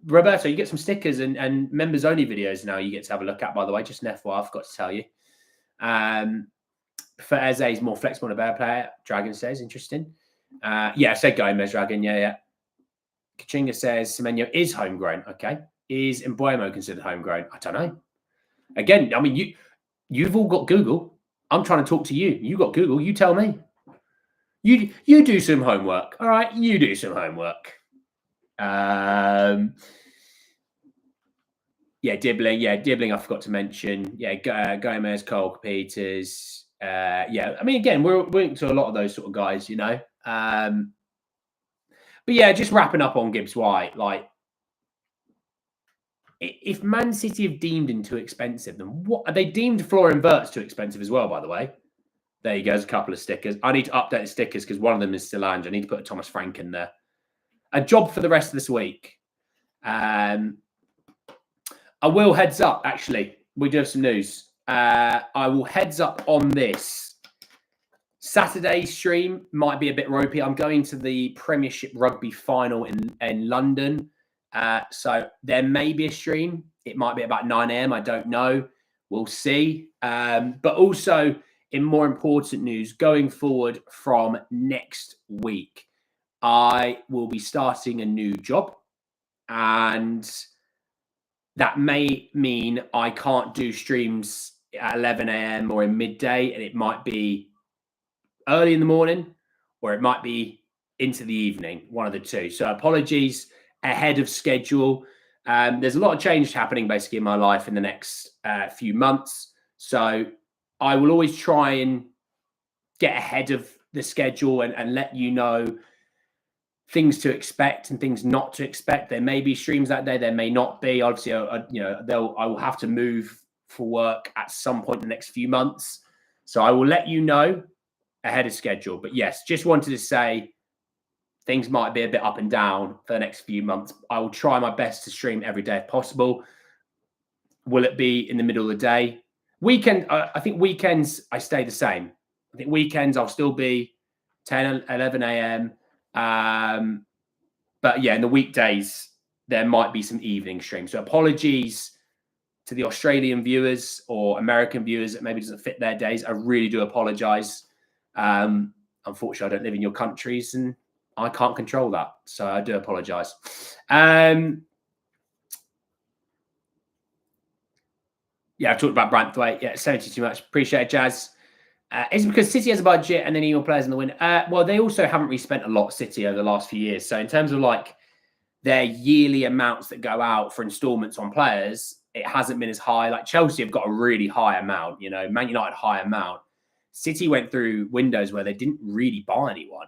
Roberto, you get some stickers and members only videos now. You get to have a look at, by the way. Just an FYI, I forgot to tell you. For Eze, he's more flexible and a better player. Dragon says, interesting. I said Gomez, Dragon. Yeah. Kachinga says Semenyo is homegrown. Okay. Is Mbuemo considered homegrown? I don't know. Again, I mean, you've all got Google. I'm trying to talk to you. You got Google. You tell me. You do some homework. All right. You do some homework. Dibbling. I forgot to mention. Gomez, Cole, Peters. I mean, again, we're linked to a lot of those sort of guys, But yeah, just wrapping up on Gibbs-white. Like, if Man City have deemed him too expensive, then what? They deemed Florian Wirtz too expensive as well, by the way. There you go. There's a couple of stickers. I need to update the stickers because one of them is still Ange. I need to put a Thomas Frank in there. A job for the rest of this week. I will heads up, actually. We do have some news. I will heads up on this. Saturday's stream might be a bit ropey. I'm going to the Premiership Rugby final in London. So there may be a stream. It might be about 9 a.m. I don't know. We'll see. But also, in more important news, going forward from next week, I will be starting a new job. And that may mean I can't do streams at 11 a.m. or in midday. And it might be early in the morning or it might be into the evening, one of the two. So apologies ahead of schedule. There's a lot of change happening basically in my life in the next few months. So I will always try and get ahead of the schedule and let you know things to expect and things not to expect. There may be streams that day. There may not be. Obviously, I will have to move for work at some point in the next few months. So I will let you know ahead of schedule. But yes, just wanted to say things might be a bit up and down for the next few months. I will try my best to stream every day if possible. Will it be in the middle of the day? I think weekends, I stay the same. I think weekends, I'll still be 10, 11 a.m. But yeah, in the weekdays, there might be some evening streams. So apologies to the Australian viewers or American viewers that maybe doesn't fit their days. I really do apologize. Unfortunately, I don't live in your countries and I can't control that. So I do apologize. Yeah, I've talked about Branthwaite. Yeah, 70 too much. Appreciate it, Jazz. Is it because City has a budget and they need more players in the win? Well, they also haven't really spent a lot, City, over the last few years. So in terms of like their yearly amounts that go out for installments on players, it hasn't been as high. Like Chelsea have got a really high amount, Man United high amount. City went through windows where they didn't really buy anyone.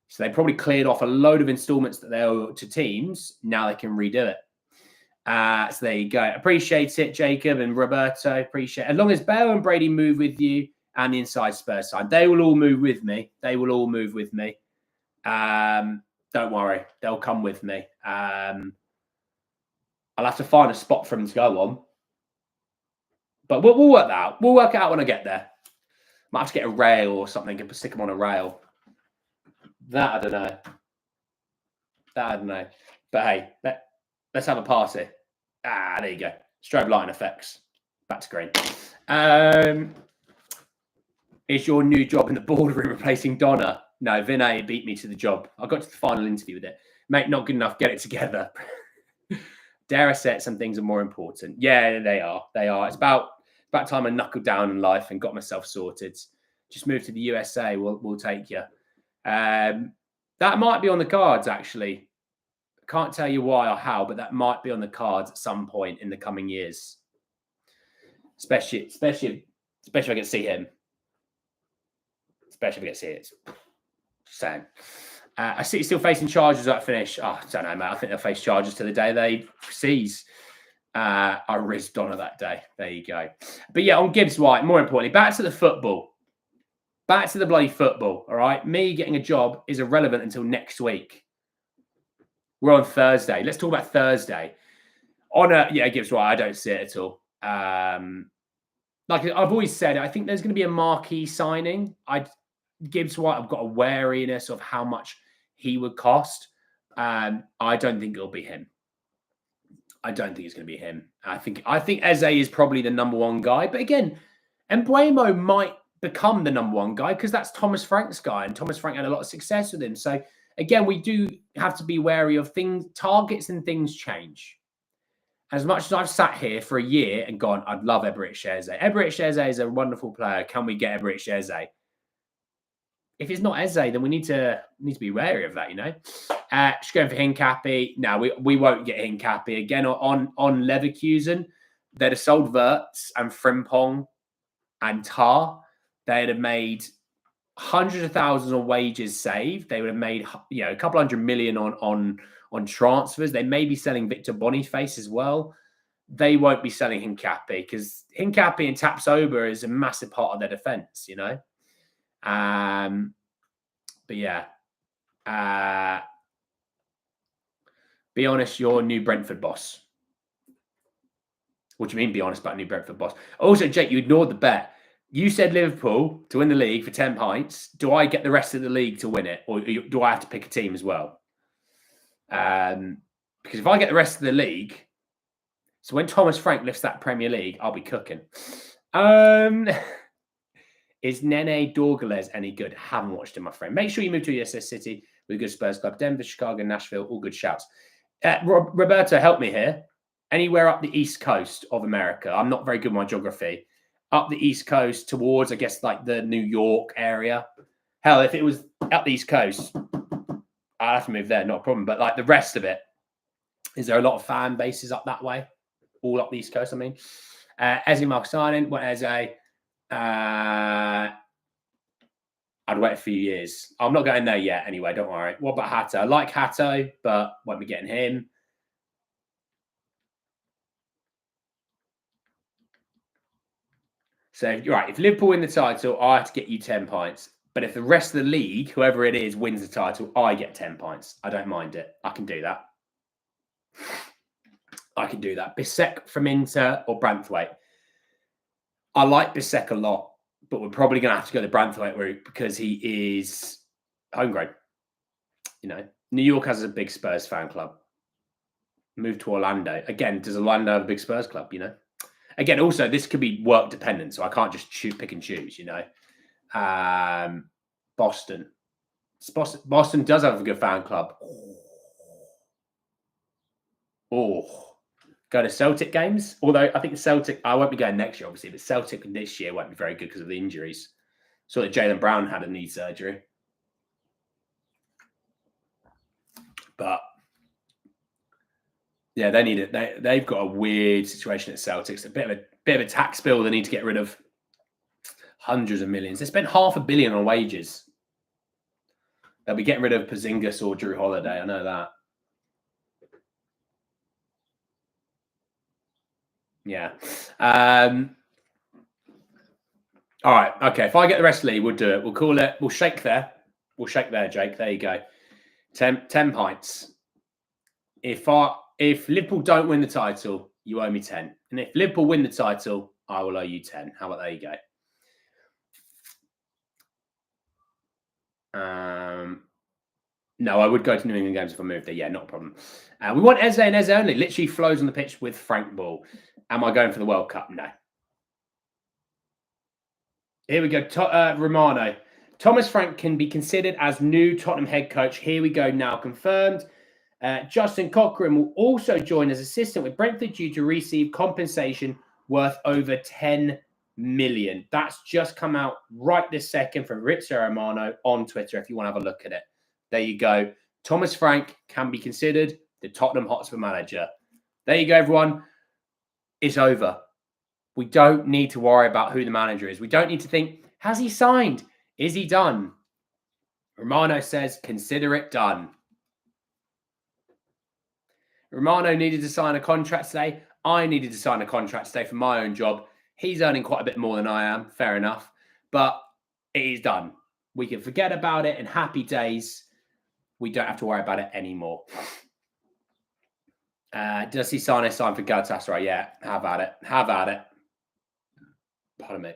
So they probably cleared off a load of installments that they owe to teams. Now they can redo it. So there you go. Appreciate it, Jacob and Roberto. Appreciate it. As long as Bale and Brady move with you and the inside Spurs side, they will all move with me. Don't worry. They'll come with me. I'll have to find a spot for them to go on. But we'll work that out. We'll work it out when I get there. Might have to get a rail or something and stick them on a rail. That I don't know. But hey, let's have a party. There you go. Strobe lighting effects. Back to green. Is your new job in the boardroom replacing Donna? No, Vinay beat me to the job. I got to the final interview with it. Mate, not good enough. Get it together. Dare I say it, some things are more important. Yeah, they are. It's about time I knuckled down in life and got myself sorted. Just moved to the USA. We'll take you. That might be on the cards, actually. I can't tell you why or how, but that might be on the cards at some point in the coming years. Especially if I get to see him. Especially if I get to see it. Just saying. I see still facing charges at finish. Oh, I don't know, mate. I think they'll face charges to the day they seize. I rizzed Donna that day. There you go. But yeah, on Gibbs-white, more importantly, back to the football. Back to the bloody football, all right? Me getting a job is irrelevant until next week. We're on Thursday. Let's talk about Thursday. Gibbs-white, I don't see it at all. Like I've always said, I think there's going to be a marquee signing. Gibbs-white, I've got a wariness of how much he would cost. I don't think it'll be him. I don't think it's going to be him. I think Eze is probably the number one guy. But again, Mbeumo might become the number one guy because that's Thomas Frank's guy, and Thomas Frank had a lot of success with him. So again, we do have to be wary of things. Targets and things change. As much as I've sat here for a year and gone, I'd love Eberechi Eze. Eberechi Eze is a wonderful player. Can we get Eberechi Eze? If it's not Eze, then we need to be wary of that, you know. Just going for Hincapie. No, we won't get Hincapie again on Leverkusen. They'd have sold Wirtz and Frimpong and Tar. They'd have made hundreds of thousands of wages saved. They would have made a couple $100 million on transfers. They may be selling Victor Boniface as well. They won't be selling Hincapie because Hincapie and Tapsoba is a massive part of their defense, you know. But yeah, be honest, you're new Brentford boss. What do you mean, be honest about new Brentford boss? Also, Jake, you ignored the bet. You said Liverpool to win the league for 10 pints. Do I get the rest of the league to win it? Or do I have to pick a team as well? Because if I get the rest of the league, so when Thomas Frank lifts that Premier League, I'll be cooking. Is Nene Dorgales any good? Haven't watched him, my friend. Make sure you move to USS City with a good Spurs club. Denver, Chicago, Nashville, all good shouts. Roberto, help me here. Anywhere up the East Coast of America. I'm not very good with my geography. Up the East Coast towards, I guess, like the New York area. Hell, if it was up the East Coast, I'd have to move there, not a problem. But like the rest of it, is there a lot of fan bases up that way? All up the East Coast, I mean. Eze Mark signing. What Eze? I'd wait a few years. I'm not going there yet anyway, don't worry. What about Hato? I like Hato, but won't be getting him. So, you're right, if Liverpool win the title, I have to get you 10 pints. But if the rest of the league, whoever it is, wins the title, I get 10 pints. I don't mind it. I can do that. Bissek from Inter or Branthwaite. I like Bissek a lot, but we're probably going to have to go the Branthwaite route because he is homegrown. You know, New York has a big Spurs fan club. Move to Orlando. Again, does Orlando have a big Spurs club, you know? Again, also, this could be work dependent, so I can't just pick and choose, you know? Boston. Boston does have a good fan club. Oh. Go to Celtic games. Although I think Celtic, I won't be going next year, obviously, but Celtic this year won't be very good because of the injuries. Saw that Jaylen Brown had a knee surgery. But yeah, they need it. They've got a weird situation at Celtics. A bit of a tax bill they need to get rid of. Hundreds of millions. They spent $500 million on wages. They'll be getting rid of Porzingis or Drew Holiday. I know that. Yeah. All right. Okay. If I get the rest of the league, we'll do it. We'll call it. We'll shake there. We'll shake there, Jake. There you go. 10 pints. If Liverpool don't win the title, you owe me 10. And if Liverpool win the title, I will owe you 10. How about there you go? No, I would go to New England games if I moved there. Yeah, not a problem. We want Eze and Eze only. Literally flows on the pitch with Frank Ball. Am I going for the World Cup? No. Here we go. Romano. Thomas Frank can be considered as new Tottenham head coach. Here we go now. Confirmed. Justin Cochran will also join as assistant with Brentford due to receive compensation worth over 10 million. That's just come out right this second from Fabrizio Romano on Twitter if you want to have a look at it. There you go. Thomas Frank can be considered the Tottenham Hotspur manager. There you go, everyone. It's over. We don't need to worry about who the manager is. We don't need to think, has he signed? Is he done? Romano says, consider it done. Romano needed to sign a contract today. I needed to sign a contract today for my own job. He's earning quite a bit more than I am. Fair enough. But it is done. We can forget about it in happy days. We don't have to worry about it anymore. Did I see Sane sign for Galatasaray? Yeah, have at it. Have at it. Pardon me.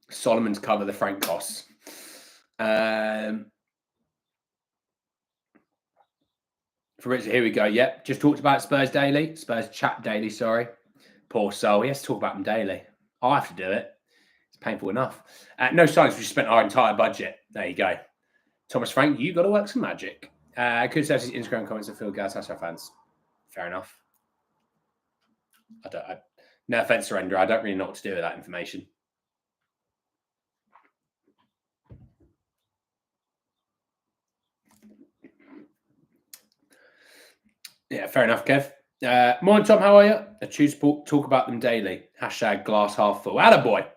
Solomon's cover the Frank costs. For Richard, here we go. Yep, just talked about Spurs Daily. Spurs Chat Daily, sorry. Poor soul. He has to talk about them daily. I have to do it. It's painful enough. No signs. We spent our entire budget. There you go. Thomas Frank, you got to work some magic. Could say his Instagram comments are filled Galatasaray fans. Fair enough. No offense, Surrender. I don't really know what to do with that information. Yeah, fair enough, Kev. Morning, Tom. How are you? I choose to talk about them daily. Hashtag glass half full. Attaboy.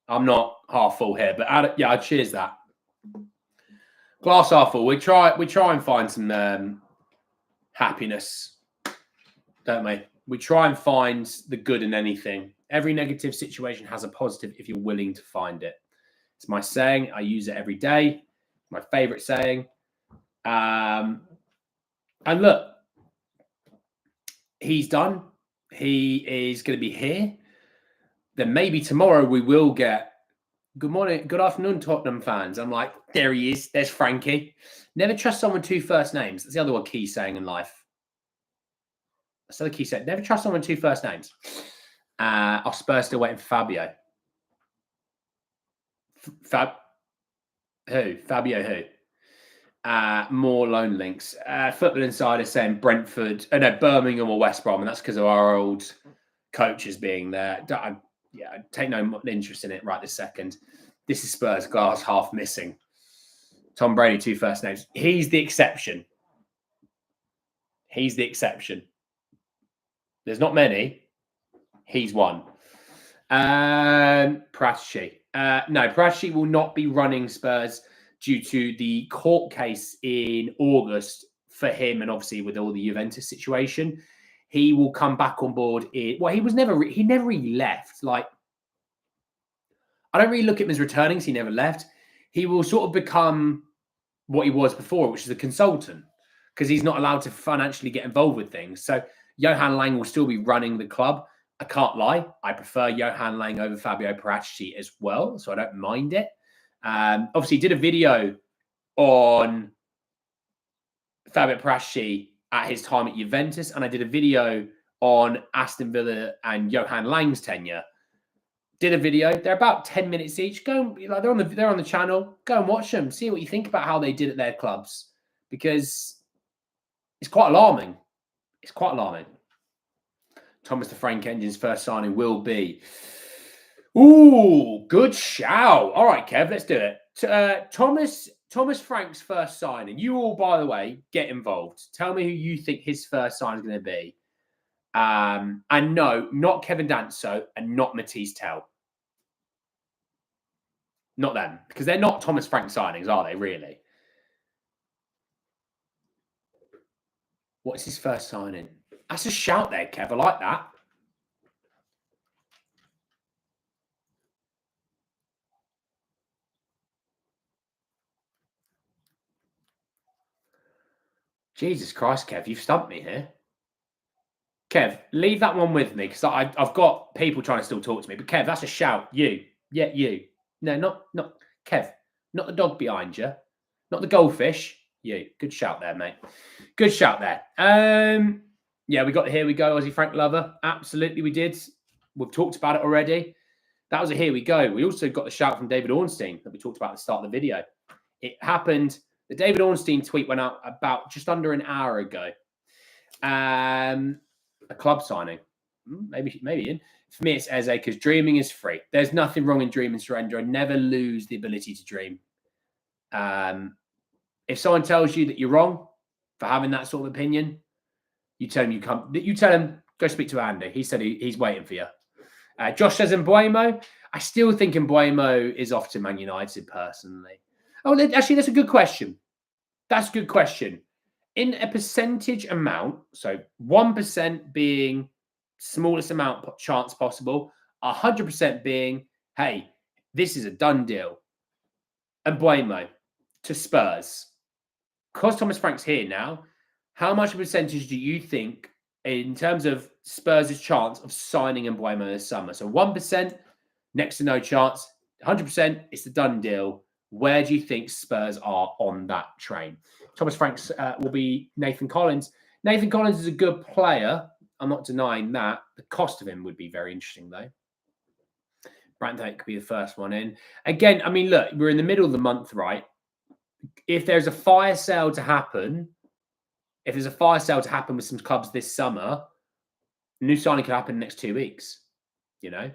I'm not half full here, but I cheers that. Glass half full. We try and find some happiness, don't we? We try and find the good in anything. Every negative situation has a positive if you're willing to find it. It's my saying. I use it every day. My favorite saying. And look, he's done. He is going to be here. Then maybe tomorrow we will get good morning, good afternoon, Tottenham fans. I'm like, there he is. There's Frankie. Never trust someone two first names. That's the other one key saying in life. That's the other key saying. Never trust someone two first names. Our Spurs still waiting for Fabio. Fabio who? More loan links. Football Insider saying Brentford, Birmingham or West Brom, and that's because of our old coaches being there. I take no interest in it right this second. This is Spurs, glass half missing. Tom Brady, two first names. He's the exception. He's the exception. There's not many. He's one. Pratici. No, Pratici will not be running Spurs due to the court case in August for him, and obviously with all the Juventus situation. He will come back on board. He never really left. Like, I don't really look at him as returning, so he never left. He will sort of become what he was before, which is a consultant, because he's not allowed to financially get involved with things. So Johan Lang will still be running the club. I can't lie. I prefer Johan Lang over Fabio Paratici as well, so I don't mind it. Obviously, did a video on Fabio Paratici at his time at Juventus, and I did a video on Aston Villa and Johan Lang's tenure. Did a video. They're about 10 minutes each. Go, they're on the channel. Go and watch them. See what you think about how they did at their clubs, because it's quite alarming. It's quite alarming. Thomas the Frank Engine's first signing will be. Ooh, good shout. All right, Kev, let's do it. Thomas Frank's first signing. You all, by the way, get involved. Tell me who you think his first sign is going to be. And no, not Kevin Danso and not Matisse Tell. Not them, because they're not Thomas Frank signings, are they, really? What's his first signing? That's a shout there, Kev. I like that. Jesus Christ, Kev, you've stumped me here. Kev, leave that one with me, because I've got people trying to still talk to me. But Kev, that's a shout. You. Yeah, you. No, not Kev. Not the dog behind you. Not the goldfish. You. Good shout there, mate. Good shout there. Yeah, we got the here we go, Aussie Frank lover. Absolutely, we did. We've talked about it already. That was a here we go. We also got the shout from David Ornstein that we talked about at the start of the video. It happened. The David Ornstein tweet went out about just under an hour ago. A club signing. Maybe in. For me, it's Eze, because dreaming is free. There's nothing wrong in dreaming, Surrender. I never lose the ability to dream. If someone tells you that you're wrong for having that sort of opinion, you tell him you tell him, go speak to Andy. He said he's waiting for you. Josh says Mbuemo. I still think Mbuemo is off to Man United personally. Oh, actually, that's a good question. That's a good question. In a percentage amount, so 1% being smallest amount chance possible, 100% being, hey, this is a done deal. Mbuemo to Spurs. because Thomas Frank's here now, how much of a percentage do you think in terms of Spurs' chance of signing Mbeumo this summer? So 1%, next to no chance. 100%, it's the done deal. Where do you think Spurs are on that train? Thomas Frank's will be Nathan Collins. Nathan Collins is a good player. I'm not denying that. The cost of him would be very interesting, though. Branthwaite could be the first one in. Again, I mean, look, we're in the middle of the month, right? If there's a fire sale to happen, with some clubs this summer, new signing could happen in the next 2 weeks, you know?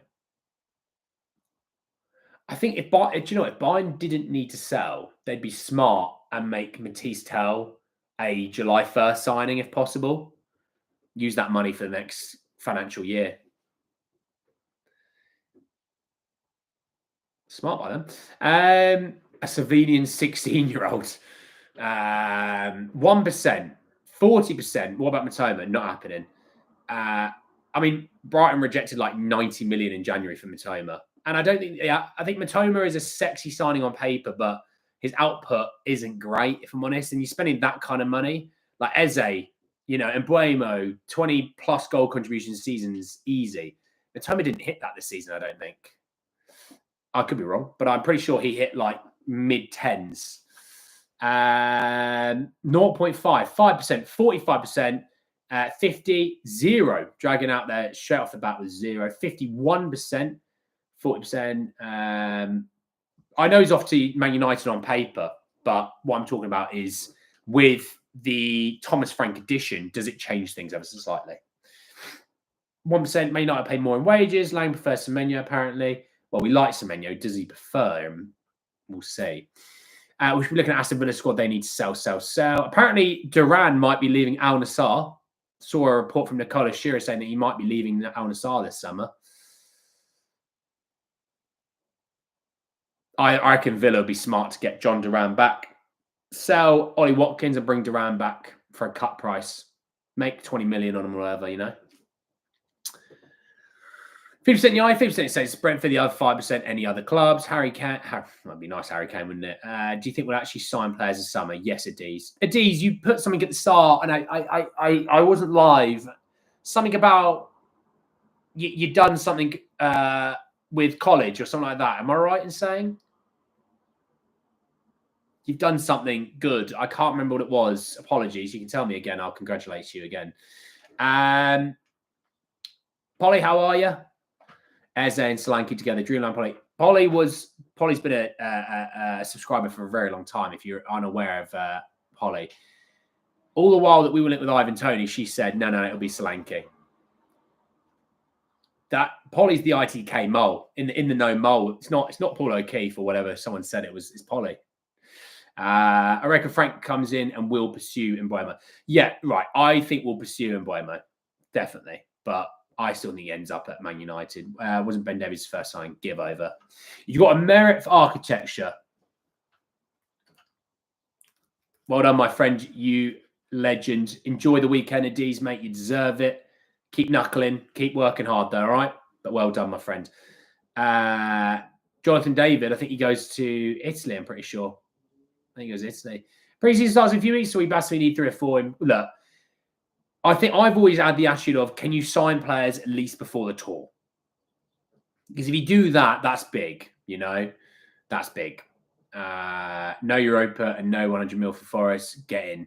I think if Bayern didn't need to sell, they'd be smart and make Matisse Tell a July 1st signing if possible. Use that money for the next financial year. Smart by them. A Slovenian 16-year-old. 1%, 40%. What about Matoma? Not happening. I mean, Brighton rejected like 90 million in January for Matoma. And I think Matoma is a sexy signing on paper, but his output isn't great, if I'm honest. And you're spending that kind of money, like Eze, and Mbeumo, 20+ goal contributions seasons, easy. Matoma didn't hit that this season, I don't think. I could be wrong, but I'm pretty sure he hit like mid-10s. 0.5, 5%, 45%, 50, 0. Dragging out there straight off the bat with 0. 51%, 40%. I know he's off to Man United on paper, but what I'm talking about is with the Thomas Frank addition, does it change things ever so slightly? 1% may not have paid more in wages. Lang prefers Semenyo, apparently. Well, we like Semenyo. Does he prefer him? We'll see. We should be looking at Aston Villa squad. They need to sell. Apparently, Duran might be leaving Al Nassr. Saw a report from Nicola Shearer saying that he might be leaving Al Nassr this summer. I reckon Villa would be smart to get John Duran back. Sell Ollie Watkins and bring Duran back for a cut price. Make 20 million on him or whatever, 50% United, 50% says Brentford, the other 5% any other clubs. Harry Kane, might be nice, Harry Kane, wouldn't it? Do you think we'll actually sign players this summer? Yes, Adiz. Adiz, you put something at the start, and I wasn't live. Something about you'd done something with college or something like that. Am I right in saying? You've done something good. I can't remember what it was. Apologies. You can tell me again. I'll congratulate you again. Polly, how are you? Eze and Solanke together. Dreamland Polly. Polly's been a subscriber for a very long time. If you're unaware of Polly, all the while that we were linked with Ivan Toney, she said, "No, it'll be Solanke." That Polly's the ITK mole in the no mole. It's not Paul O'Keefe or whatever someone said it was. It's Polly. I reckon Frank comes in and will pursue Mbeumo. Yeah, right. I think we'll pursue Mbeumo, definitely. But I still think he ends up at Man United. Wasn't Ben Davies' first sign? Give over. You've got a merit for architecture. Well done, my friend. You legend. Enjoy the weekend, Adiz, mate. You deserve it. Keep knuckling. Keep working hard, though, all right? But well done, my friend. Jonathan David, I think he goes to Italy, I'm pretty sure. I think it was Italy. Pre-season starts in a few weeks, so we basically need 3 or 4. Look, I think I've always had the attitude of, can you sign players at least before the tour? Because if you do that, that's big, That's big. No Europa and no 100 mil for Forest. Get in.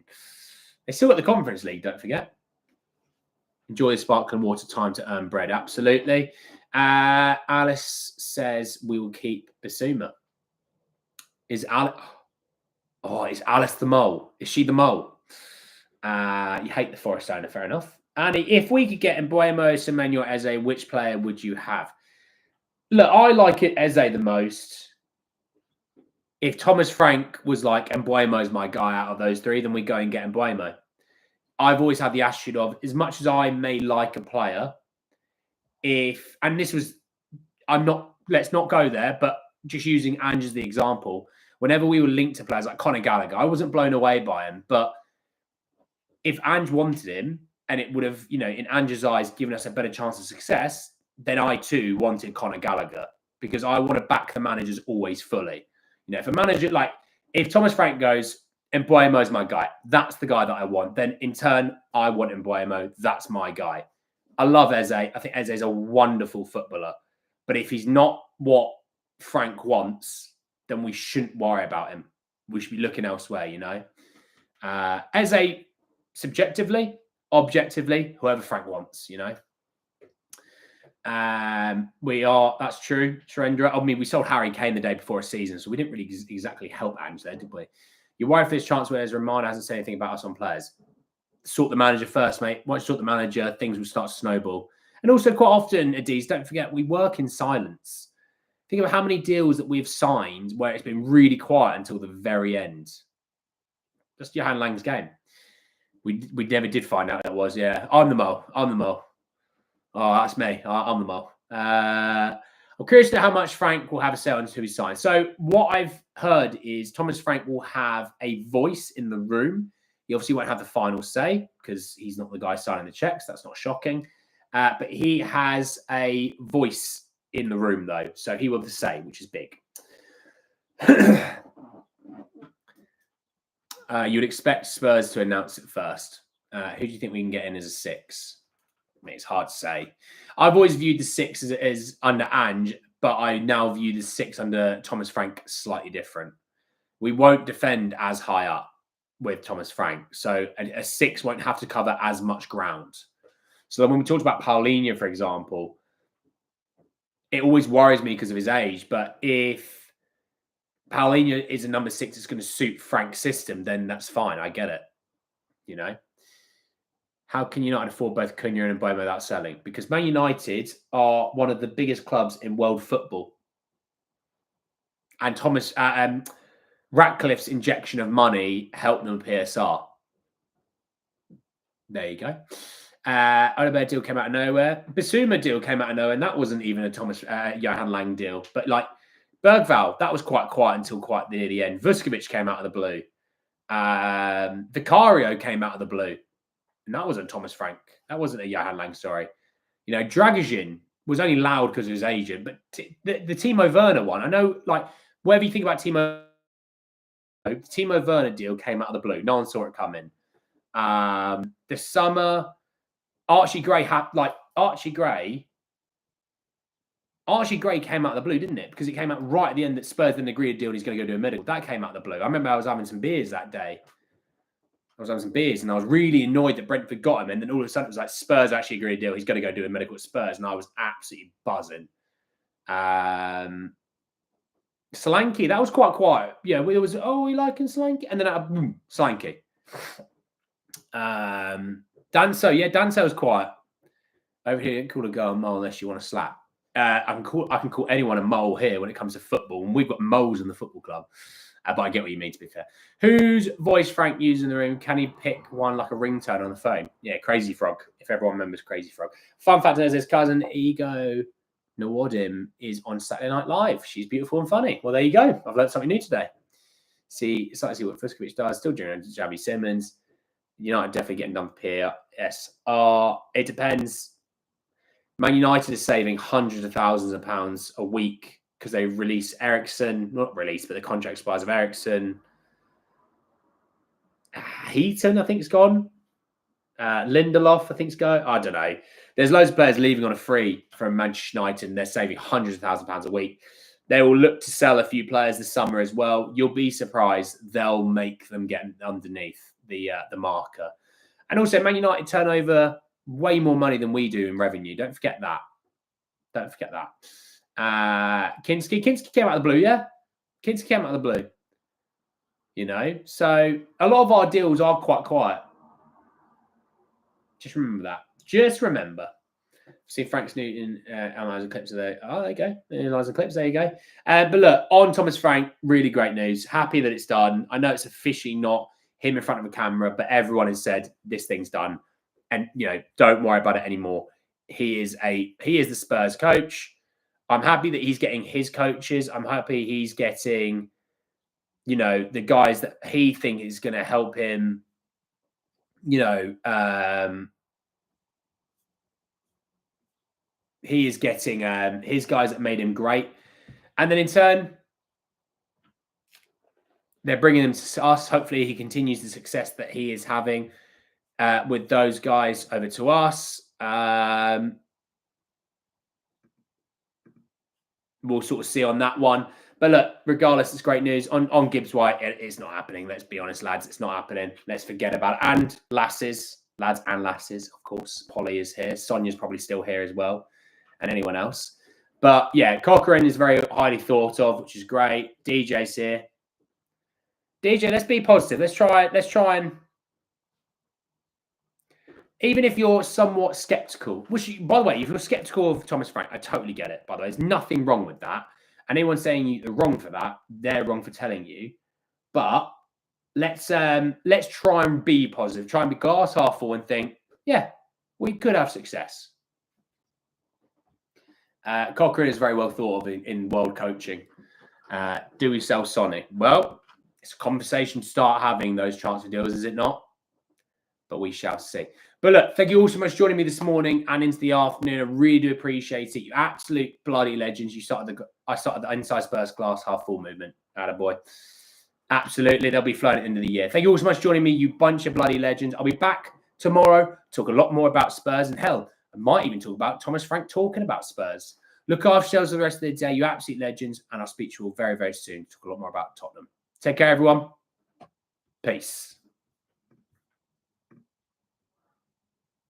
They still got the Conference League, don't forget. Enjoy the sparkling water, time to earn bread. Absolutely. Alice says we will keep Bissouma. Is Alice the mole? Is she the mole? You hate the Forest owner, fair enough. Andy, if we could get Mbeumo, Semenyo, Eze, which player would you have? Look, I like it Eze the most. If Thomas Frank was like, Mbeumo is my guy out of those 3, then we go and get Mbeumo. I've always had the attitude of, as much as I may like a player, let's not go there, but just using Ange as the example, whenever we were linked to players like Conor Gallagher, I wasn't blown away by him, but if Ange wanted him and it would have, in Ange's eyes, given us a better chance of success, then I too wanted Conor Gallagher because I want to back the managers always fully. If a manager, if Thomas Frank goes, Mbeumo's my guy. That's the guy that I want. Then in turn, I want Mbeumo. That's my guy. I love Eze. I think Eze is a wonderful footballer. But if he's not what Frank wants, then we shouldn't worry about him. We should be looking elsewhere, you know. Eze, subjectively, objectively, whoever Frank wants, you know. That's true, Surrender. I mean, we sold Harry Kane the day before a season, so we didn't really exactly help Ange there, did we? You're worried for this chance where Romano hasn't said anything about us on players. Sort the manager first, mate. Once you sort the manager, things will start to snowball. And also, quite often, Adiz, don't forget, we work in silence. Think about how many deals that we've signed where it's been really quiet until the very end. Just Johan Lang's game. We never did find out that was, yeah. I'm the mole. Oh, that's me. I'm the mole. I'm curious to know how much Frank will have a say on who he signs. So what I've heard is Thomas Frank will have a voice in the room. He obviously won't have the final say because he's not the guy signing the checks. That's not shocking. But he has a voice in the room, though. So he will have the say, which is big. You'd expect Spurs to announce it first. Who do you think we can get in as a 6? I mean, it's hard to say. I've always viewed the 6 as under Ange, but I now view the 6 under Thomas Frank slightly different. We won't defend as high up with Thomas Frank. So a 6 won't have to cover as much ground. So when we talked about Paulinho, for example, it always worries me because of his age. But if Paulinho is a number 6 that's going to suit Frank's system, then that's fine. I get it. You know? How can you not afford both Cunha and Mbeumo without selling? Because Man United are one of the biggest clubs in world football. And Ratcliffe's injection of money helped them with PSR. There you go. Odobert deal came out of nowhere. Basuma deal came out of nowhere, and that wasn't even a Johan Lang deal. But like Bergvall, that was quite quiet until quite near the end. Vuskovic came out of the blue. Vicario came out of the blue. And that wasn't Thomas Frank. That wasn't a Johan Lang story. You know, Dragoshin was only loud because of his agent. But the Timo Werner one, I know, like, whatever you think about the Timo Werner deal came out of the blue. No one saw it coming. This summer, Archie Gray came out of the blue, didn't it? Because it came out right at the end that Spurs didn't agree a deal and he's going to go do a medical. That came out of the blue. I remember I was having some beers that day. And I was really annoyed that Brentford got him. And then all of a sudden it was like Spurs actually agreed a deal. He's going to go do a medical at Spurs. And I was absolutely buzzing. Solanke, that was quite quiet. Yeah, it was, we liking Solanke? And then boom, Solanke. Danso was quiet. Over here, call a girl a mole unless you want to slap. I can call anyone a mole here when it comes to football. And we've got moles in the football club. But I get what you mean, to be fair. Whose voice Frank uses in the room? Can he pick one like a ringtone on the phone? Yeah, Crazy Frog, if everyone remembers Crazy Frog. Fun fact is his cousin, Ego Nawadim, is on Saturday Night Live. She's beautiful and funny. Well, there you go. I've learned something new today. It's like to see what Vuskovic does. Still doing Javi Simmons. United definitely getting done for PSR. It depends. Man United is saving hundreds of thousands of pounds a week because they release Ericsson, not release, but the contract expires of Ericsson. Heaton, I think, is gone. Lindelof, I think, is gone. I don't know. There's loads of players leaving on a free from Manchester United, and they're saving hundreds of thousands of pounds a week. They will look to sell a few players this summer as well. You'll be surprised they'll make them get underneath the marker. And also, Man United turn over way more money than we do in revenue. Don't forget that. Kinski came out of the blue, yeah? Kinski came out of the blue. You know? So a lot of our deals are quite quiet. Just remember that. Just remember. See Frank's Newton analysing clips of there. Oh, there you go. Analysing clips, there you go. But look, on Thomas Frank, really great news. Happy that it's done. I know it's officially not him in front of a camera, but everyone has said this thing's done. And, you know, don't worry about it anymore. He is the Spurs coach. I'm happy that he's getting his coaches. I'm happy he's getting, you know, the guys that he thinks is going to help him, you know, he is getting his guys that made him great. And then in turn, they're bringing them to us. Hopefully he continues the success that he is having with those guys over to us. We'll sort of see on that one. But look, regardless, it's great news. On Gibbs-white, it's not happening. Let's be honest, lads. It's not happening. Let's forget about it. And lasses, lads and lasses, of course. Polly is here. Sonia's probably still here as well. And anyone else. But yeah, Cochrane is very highly thought of, which is great. DJ's here. DJ, let's be positive. Let's try and... Even if you're somewhat skeptical, which, by the way, if you're skeptical of Thomas Frank, I totally get it, by the way. There's nothing wrong with that. And anyone saying you're wrong for that, they're wrong for telling you. But let's try and be positive. Try and be glass half full and think, yeah, we could have success. Cochrane is very well thought of in world coaching. Do we sell Sonny? Well, it's a conversation to start having those transfer deals, is it not? But we shall see. But look, thank you all so much for joining me this morning and into the afternoon. I really do appreciate it. You absolute bloody legends. I started the Inside Spurs glass half full movement. Attaboy. Absolutely. They'll be flowing at the end of the year. Thank you all so much for joining me, you bunch of bloody legends. I'll be back tomorrow, talk a lot more about Spurs, and hell, I might even talk about Thomas Frank talking about Spurs. Look after yourselves for the rest of the day, you absolute legends, and I'll speak to you all very, very soon. Talk a lot more about Tottenham. Take care, everyone. Peace.